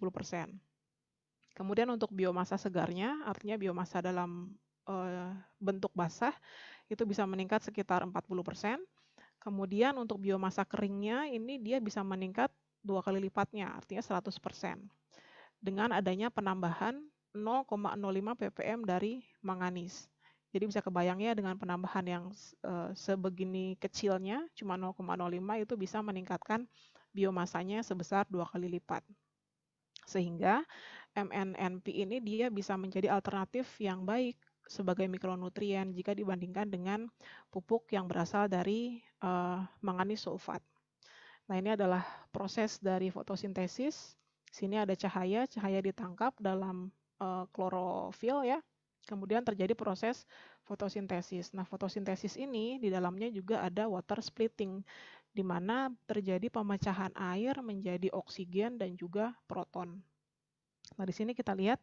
Kemudian untuk biomasa segarnya, artinya biomasa dalam bentuk basah, itu bisa meningkat sekitar 40%. Kemudian untuk biomasa keringnya, ini dia bisa meningkat 2 kali lipatnya, artinya 100%. Dengan adanya penambahan 0,05 ppm dari manganis. Jadi bisa kebayang ya dengan penambahan yang sebegini kecilnya, cuma 0,05 itu bisa meningkatkan biomasanya sebesar 2 kali lipat. Sehingga MNNP ini dia bisa menjadi alternatif yang baik sebagai mikronutrien jika dibandingkan dengan pupuk yang berasal dari manganis sulfat. Nah, ini adalah proses dari fotosintesis. Sini ada cahaya ditangkap dalam klorofil ya. Kemudian terjadi proses fotosintesis. Nah, fotosintesis ini di dalamnya juga ada water splitting, di mana terjadi pemecahan air menjadi oksigen dan juga proton. Nah, di sini kita lihat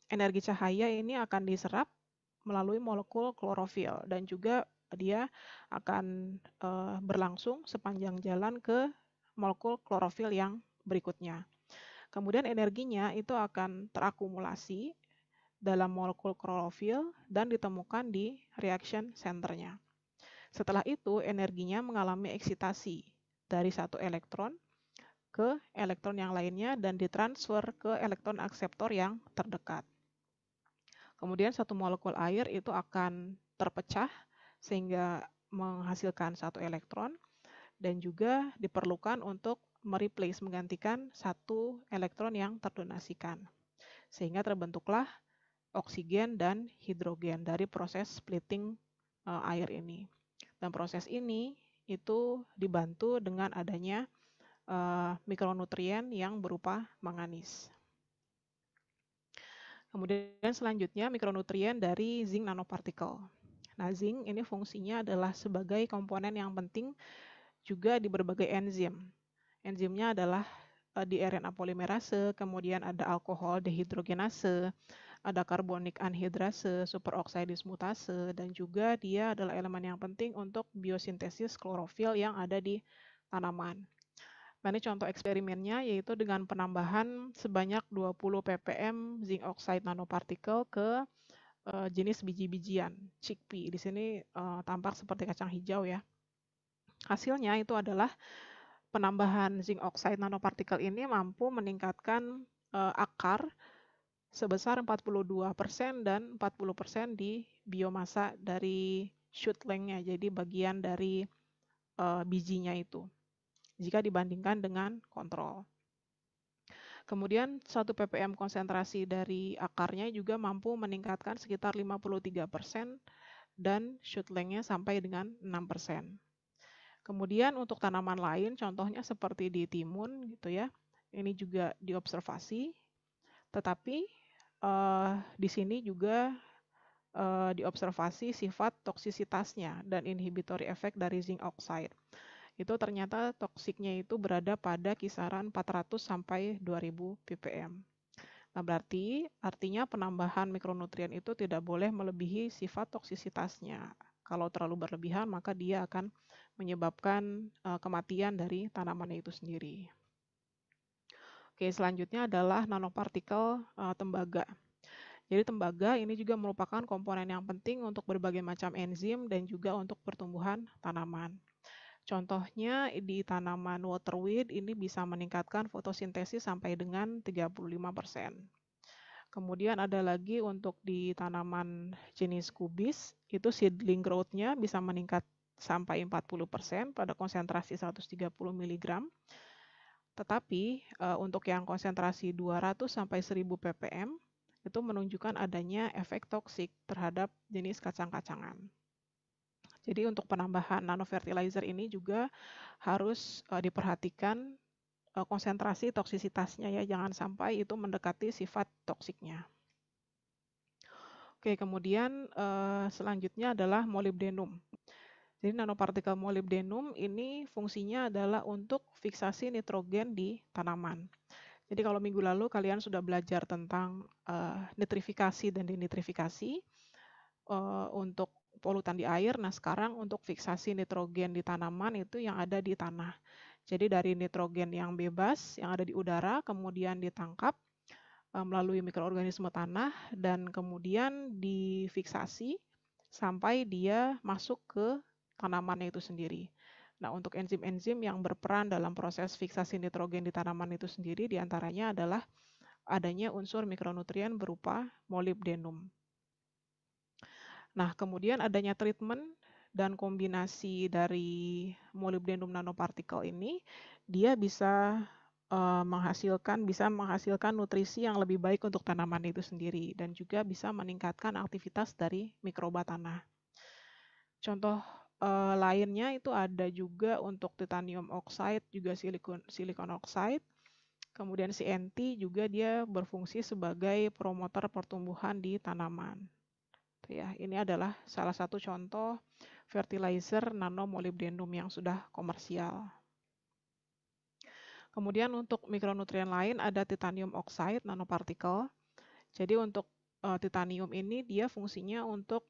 energi cahaya ini akan diserap melalui molekul klorofil dan juga dia akan berlangsung sepanjang jalan ke molekul klorofil yang berikutnya. Kemudian energinya itu akan terakumulasi dalam molekul klorofil dan ditemukan di reaction centernya. Setelah itu energinya mengalami eksitasi dari satu elektron ke elektron yang lainnya dan ditransfer ke elektron akseptor yang terdekat. Kemudian satu molekul air itu akan terpecah sehingga menghasilkan satu elektron dan juga diperlukan untuk mereplace, menggantikan satu elektron yang terdonasikan. Sehingga terbentuklah oksigen dan hidrogen dari proses splitting air ini. Dan proses ini itu dibantu dengan adanya mikronutrien yang berupa manganis. Kemudian selanjutnya mikronutrien dari zinc nanopartikel. Nah, zinc ini fungsinya adalah sebagai komponen yang penting juga di berbagai enzim. Enzimnya adalah di RNA polimerase, kemudian ada alkohol dehidrogenase, ada karbonik anhidrase, superoksida dismutase, dan juga dia adalah elemen yang penting untuk biosintesis klorofil yang ada di tanaman. Nah, ini contoh eksperimennya yaitu dengan penambahan sebanyak 20 ppm zinc oxide nanopartikel ke jenis biji-bijian, chickpea. Di sini tampak seperti kacang hijau ya. Hasilnya itu adalah penambahan zinc oxide nanopartikel ini mampu meningkatkan akar sebesar 42% dan 40% di biomasa dari shoot length-nya, jadi bagian dari bijinya itu, jika dibandingkan dengan kontrol. Kemudian 1 ppm konsentrasi dari akarnya juga mampu meningkatkan sekitar 53% dan shoot length-nya sampai dengan 6%. Kemudian untuk tanaman lain, contohnya seperti di timun gitu ya, ini juga diobservasi, tetapi di sini juga diobservasi sifat toksisitasnya dan inhibitory effect dari zinc oxide. Itu ternyata toksiknya itu berada pada kisaran 400 sampai 2000 ppm. Nah, berarti artinya penambahan mikronutrien itu tidak boleh melebihi sifat toksisitasnya. Kalau terlalu berlebihan, maka dia akan menyebabkan kematian dari tanamannya itu sendiri. Oke, selanjutnya adalah nanopartikel tembaga. Jadi tembaga ini juga merupakan komponen yang penting untuk berbagai macam enzim dan juga untuk pertumbuhan tanaman. Contohnya di tanaman waterweed ini bisa meningkatkan fotosintesis sampai dengan 35%. Kemudian ada lagi untuk di tanaman jenis kubis, itu seedling growth-nya bisa meningkat sampai 40% pada konsentrasi 130 mg. Tetapi untuk yang konsentrasi 200 sampai 1000 ppm itu menunjukkan adanya efek toksik terhadap jenis kacang-kacangan. Jadi untuk penambahan nanofertilizer ini juga harus diperhatikan konsentrasi toksisitasnya ya, jangan sampai itu mendekati sifat toksiknya. Oke, kemudian selanjutnya adalah molybdenum. Jadi nanopartikel molybdenum ini fungsinya adalah untuk fiksasi nitrogen di tanaman. Jadi kalau minggu lalu kalian sudah belajar tentang nitrifikasi dan denitrifikasi untuk polutan di air. Nah, sekarang untuk fiksasi nitrogen di tanaman itu yang ada di tanah. Jadi dari nitrogen yang bebas yang ada di udara kemudian ditangkap melalui mikroorganisme tanah dan kemudian difiksasi sampai dia masuk ke tanamannya itu sendiri. Nah, untuk enzim-enzim yang berperan dalam proses fiksasi nitrogen di tanaman itu sendiri diantaranya adalah adanya unsur mikronutrien berupa molybdenum. Nah, kemudian adanya treatment dan kombinasi dari molybdenum nanopartikel ini, dia bisa menghasilkan nutrisi yang lebih baik untuk tanaman itu sendiri dan juga bisa meningkatkan aktivitas dari mikroba tanah. Contoh lainnya itu ada juga untuk titanium oxide, juga silicon oxide. Kemudian CNT juga dia berfungsi sebagai promotor pertumbuhan di tanaman. Ya, ini adalah salah satu contoh fertilizer nanomolybdenum yang sudah komersial. Kemudian untuk mikronutrien lain ada titanium oxide nanopartikel. Jadi untuk titanium ini dia fungsinya untuk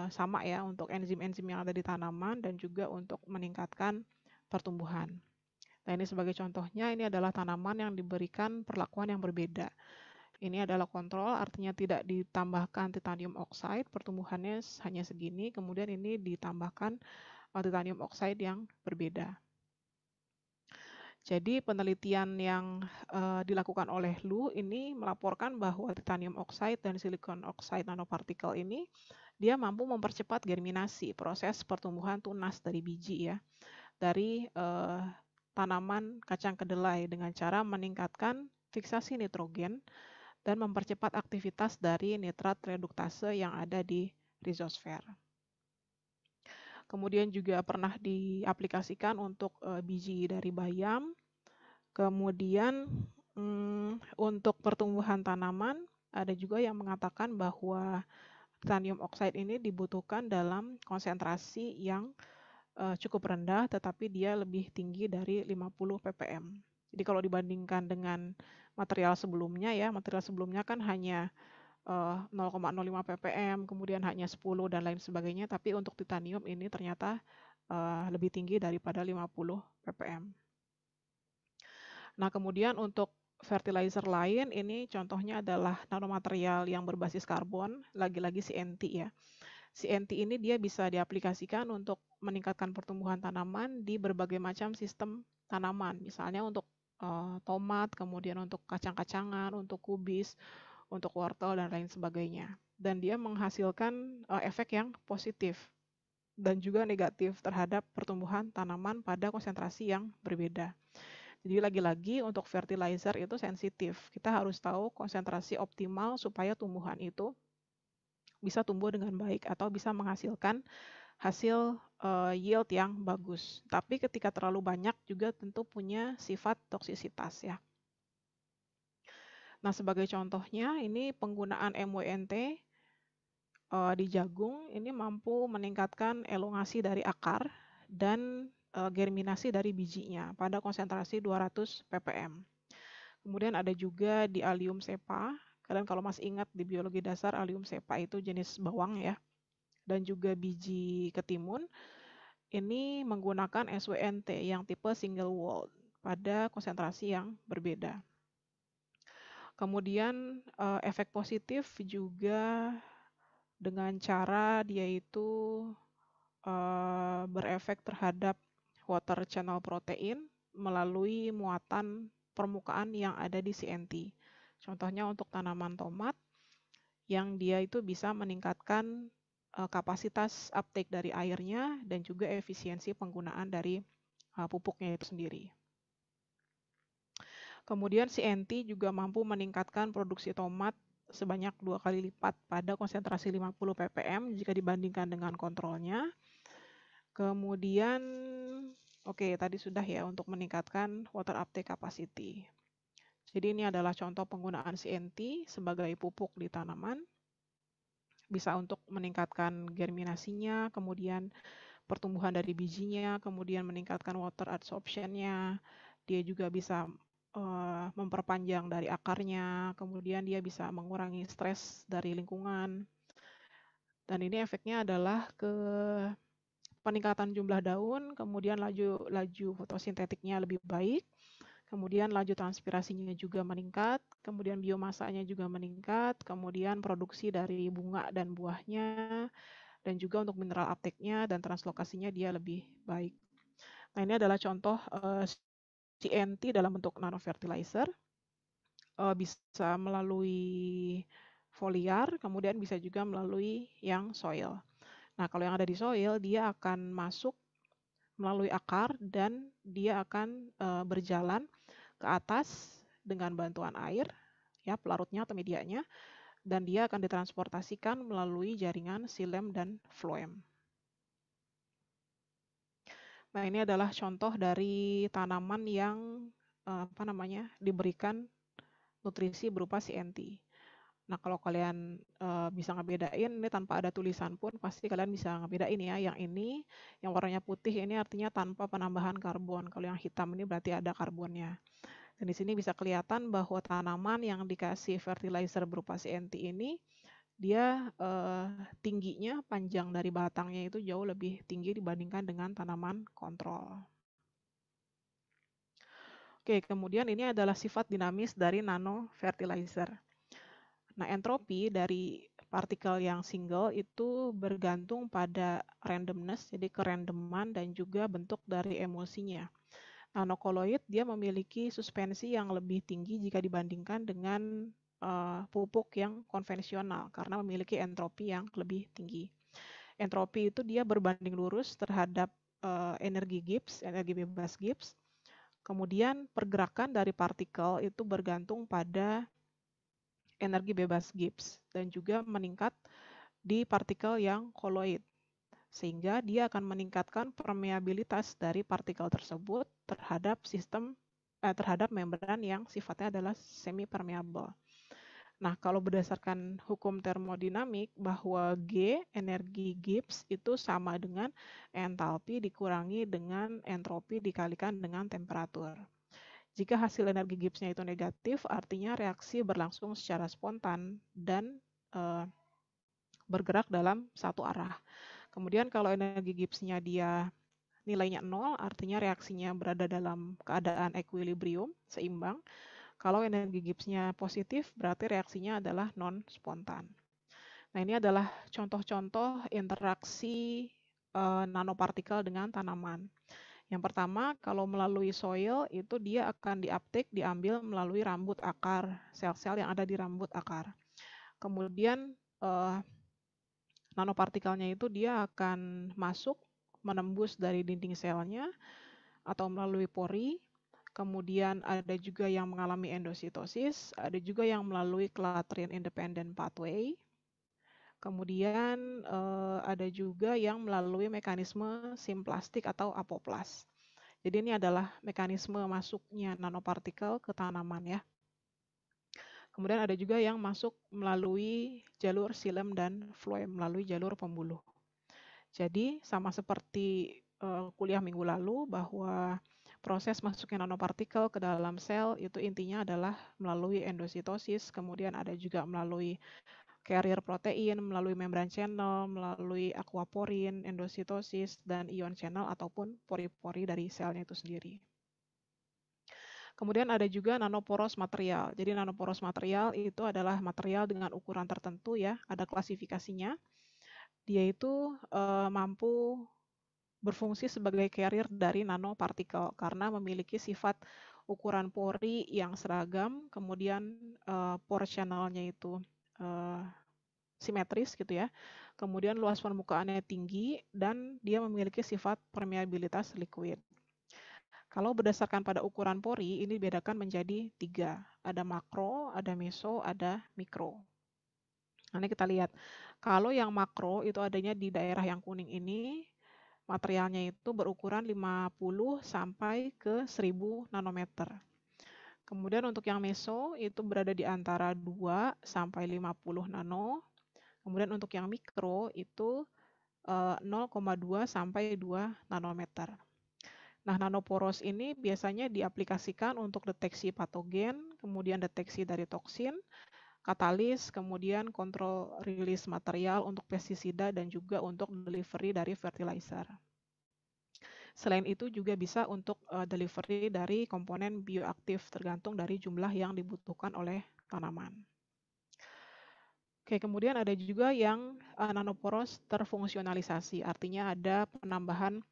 sama ya, untuk enzim-enzim yang ada di tanaman dan juga untuk meningkatkan pertumbuhan. Nah, ini sebagai contohnya, ini adalah tanaman yang diberikan perlakuan yang berbeda. Ini adalah kontrol, artinya tidak ditambahkan titanium oxide, pertumbuhannya hanya segini, kemudian ini ditambahkan titanium oxide yang berbeda. Jadi penelitian yang dilakukan oleh Lu ini melaporkan bahwa titanium oxide dan silicon oxide nanopartikel ini dia mampu mempercepat germinasi, proses pertumbuhan tunas dari biji ya, dari tanaman kacang kedelai dengan cara meningkatkan fiksasi nitrogen dan mempercepat aktivitas dari nitrat reduktase yang ada di rhizosfer. Kemudian juga pernah diaplikasikan untuk biji dari bayam. Kemudian untuk pertumbuhan tanaman ada juga yang mengatakan bahwa titanium oxide ini dibutuhkan dalam konsentrasi yang cukup rendah, tetapi dia lebih tinggi dari 50 ppm. Jadi kalau dibandingkan dengan material sebelumnya ya, material sebelumnya kan hanya 0,05 ppm, kemudian hanya 10 dan lain sebagainya, tapi untuk titanium ini ternyata lebih tinggi daripada 50 ppm. Nah, kemudian untuk fertilizer lain, ini contohnya adalah nanomaterial yang berbasis karbon, lagi-lagi CNT ya. CNT ini dia bisa diaplikasikan untuk meningkatkan pertumbuhan tanaman di berbagai macam sistem tanaman, misalnya untuk tomat, kemudian untuk kacang-kacangan, untuk kubis, untuk wortel dan lain sebagainya. Dan dia menghasilkan efek yang positif dan juga negatif terhadap pertumbuhan tanaman pada konsentrasi yang berbeda. Jadi lagi-lagi untuk fertilizer itu sensitif. Kita harus tahu konsentrasi optimal supaya tumbuhan itu bisa tumbuh dengan baik atau bisa menghasilkan hasil yield yang bagus. Tapi ketika terlalu banyak juga tentu punya sifat toksisitas ya. Nah, sebagai contohnya ini penggunaan MWNT di jagung ini mampu meningkatkan elongasi dari akar dan germinasi dari bijinya pada konsentrasi 200 ppm. Kemudian ada juga di Allium cepa. Kalian kalau masih ingat di biologi dasar Allium cepa itu jenis bawang ya. Dan juga biji ketimun ini menggunakan SWNT yang tipe single wall pada konsentrasi yang berbeda. Kemudian efek positif juga dengan cara dia itu berefek terhadap water channel protein melalui muatan permukaan yang ada di CNT. Contohnya untuk tanaman tomat yang dia itu bisa meningkatkan kapasitas uptake dari airnya dan juga efisiensi penggunaan dari pupuknya itu sendiri. Kemudian CNT juga mampu meningkatkan produksi tomat sebanyak 2 kali lipat pada konsentrasi 50 ppm jika dibandingkan dengan kontrolnya. Kemudian, oke, tadi sudah ya untuk meningkatkan water uptake capacity. Jadi ini adalah contoh penggunaan CNT sebagai pupuk di tanaman. Bisa untuk meningkatkan germinasinya, kemudian pertumbuhan dari bijinya, kemudian meningkatkan water absorption-nya. Dia juga bisa memperpanjang dari akarnya, kemudian dia bisa mengurangi stres dari lingkungan. Dan ini efeknya adalah ke peningkatan jumlah daun, kemudian laju fotosintetiknya lebih baik, kemudian laju transpirasinya juga meningkat, kemudian biomasanya juga meningkat, kemudian produksi dari bunga dan buahnya, dan juga untuk mineral uptake-nya dan translokasinya dia lebih baik. Nah, ini adalah contoh CNT dalam bentuk nanofertilizer, bisa melalui foliar, kemudian bisa juga melalui yang soil. Nah, kalau yang ada di soil, dia akan masuk melalui akar dan dia akan berjalan ke atas dengan bantuan air, ya pelarutnya atau medianya, dan dia akan ditransportasikan melalui jaringan xilem dan phloem. Nah, ini adalah contoh dari tanaman yang diberikan nutrisi berupa CNT. Nah, kalau kalian bisa ngebedain, ini tanpa ada tulisan pun pasti kalian bisa ngebedain ya. Yang ini, yang warnanya putih ini artinya tanpa penambahan karbon. Kalau yang hitam ini berarti ada karbonnya. Dan di sini bisa kelihatan bahwa tanaman yang dikasih fertilizer berupa CNT ini, dia tingginya, panjang dari batangnya itu jauh lebih tinggi dibandingkan dengan tanaman kontrol. Oke, kemudian ini adalah sifat dinamis dari nano fertilizer. Nah, entropi dari partikel yang single itu bergantung pada randomness, jadi kerandoman dan juga bentuk dari emulsinya. Nanokoloid dia memiliki suspensi yang lebih tinggi jika dibandingkan dengan pupuk yang konvensional karena memiliki entropi yang lebih tinggi. Entropi itu dia berbanding lurus terhadap energi Gibbs, energi bebas Gibbs. Kemudian pergerakan dari partikel itu bergantung pada energi bebas Gibbs dan juga meningkat di partikel yang koloid, sehingga dia akan meningkatkan permeabilitas dari partikel tersebut terhadap terhadap membran yang sifatnya adalah semi permeable. Nah, kalau berdasarkan hukum termodinamik bahwa G, energi Gibbs itu sama dengan entalpi dikurangi dengan entropi dikalikan dengan temperatur. Jika hasil energi Gibbs-nya itu negatif, artinya reaksi berlangsung secara spontan dan bergerak dalam satu arah. Kemudian kalau energi Gibbs-nya dia nilainya 0, artinya reaksinya berada dalam keadaan equilibrium, seimbang. Kalau energi Gibbs-nya positif, berarti reaksinya adalah non-spontan. Nah, ini adalah contoh-contoh interaksi nanopartikel dengan tanaman. Yang pertama, kalau melalui soil, itu dia akan diambil melalui rambut akar, sel-sel yang ada di rambut akar. Kemudian nanopartikelnya itu dia akan masuk, menembus dari dinding selnya, atau melalui pori. Kemudian ada juga yang mengalami endositosis, ada juga yang melalui clathrin independent pathway. Kemudian ada juga yang melalui mekanisme simplastik atau apoplas. Jadi ini adalah mekanisme masuknya nanopartikel ke tanaman ya. Kemudian ada juga yang masuk melalui jalur xilem dan phloem, melalui jalur pembuluh. Jadi sama seperti kuliah minggu lalu bahwa proses masuknya nanopartikel ke dalam sel itu intinya adalah melalui endositosis, kemudian ada juga melalui carrier protein, melalui membran channel, melalui aquaporin, endositosis, dan ion channel ataupun pori-pori dari selnya itu sendiri. Kemudian ada juga nanoporos material. Jadi nanoporos material itu adalah material dengan ukuran tertentu ya, ada klasifikasinya. Dia itu mampu berfungsi sebagai carrier dari nanopartikel karena memiliki sifat ukuran pori yang seragam, kemudian pore channelnya itu simetris gitu ya. Kemudian luas permukaannya tinggi dan dia memiliki sifat permeabilitas liquid. Kalau berdasarkan pada ukuran pori, ini dibedakan menjadi 3. Ada makro, ada meso, ada mikro. Nanti kita lihat. Kalau yang makro itu adanya di daerah yang kuning ini, materialnya itu berukuran 50 sampai ke 1000 nanometer. Kemudian untuk yang meso itu berada di antara 2 sampai 50 nano. Kemudian untuk yang mikro itu 0,2 sampai 2 nanometer. Nah, nanoporos ini biasanya diaplikasikan untuk deteksi patogen, kemudian deteksi dari toksin, katalis, kemudian kontrol rilis material untuk pestisida dan juga untuk delivery dari fertilizer. Selain itu juga bisa untuk delivery dari komponen bioaktif tergantung dari jumlah yang dibutuhkan oleh tanaman. Oke, kemudian ada juga yang nanoporos terfungsionalisasi, artinya ada penambahan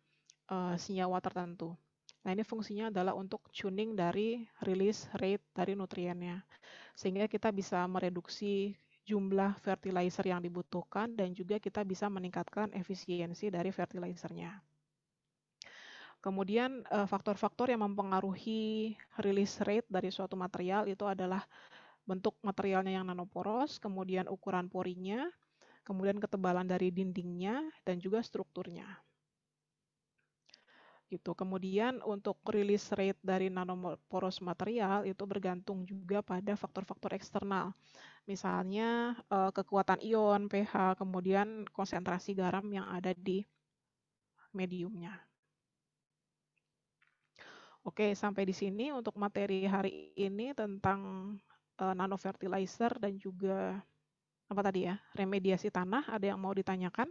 senyawa tertentu. Nah, ini fungsinya adalah untuk tuning dari release rate dari nutriennya, sehingga kita bisa mereduksi jumlah fertilizer yang dibutuhkan dan juga kita bisa meningkatkan efisiensi dari fertilizernya. Kemudian faktor-faktor yang mempengaruhi release rate dari suatu material itu adalah bentuk materialnya yang nanoporos, kemudian ukuran porinya, kemudian ketebalan dari dindingnya, dan juga strukturnya. Gitu. Kemudian untuk release rate dari nanoporos material itu bergantung juga pada faktor-faktor eksternal. Misalnya kekuatan ion, pH, kemudian konsentrasi garam yang ada di mediumnya. Oke, sampai di sini untuk materi hari ini tentang nanofertilizer dan juga apa tadi ya, remediasi tanah. Ada yang mau ditanyakan?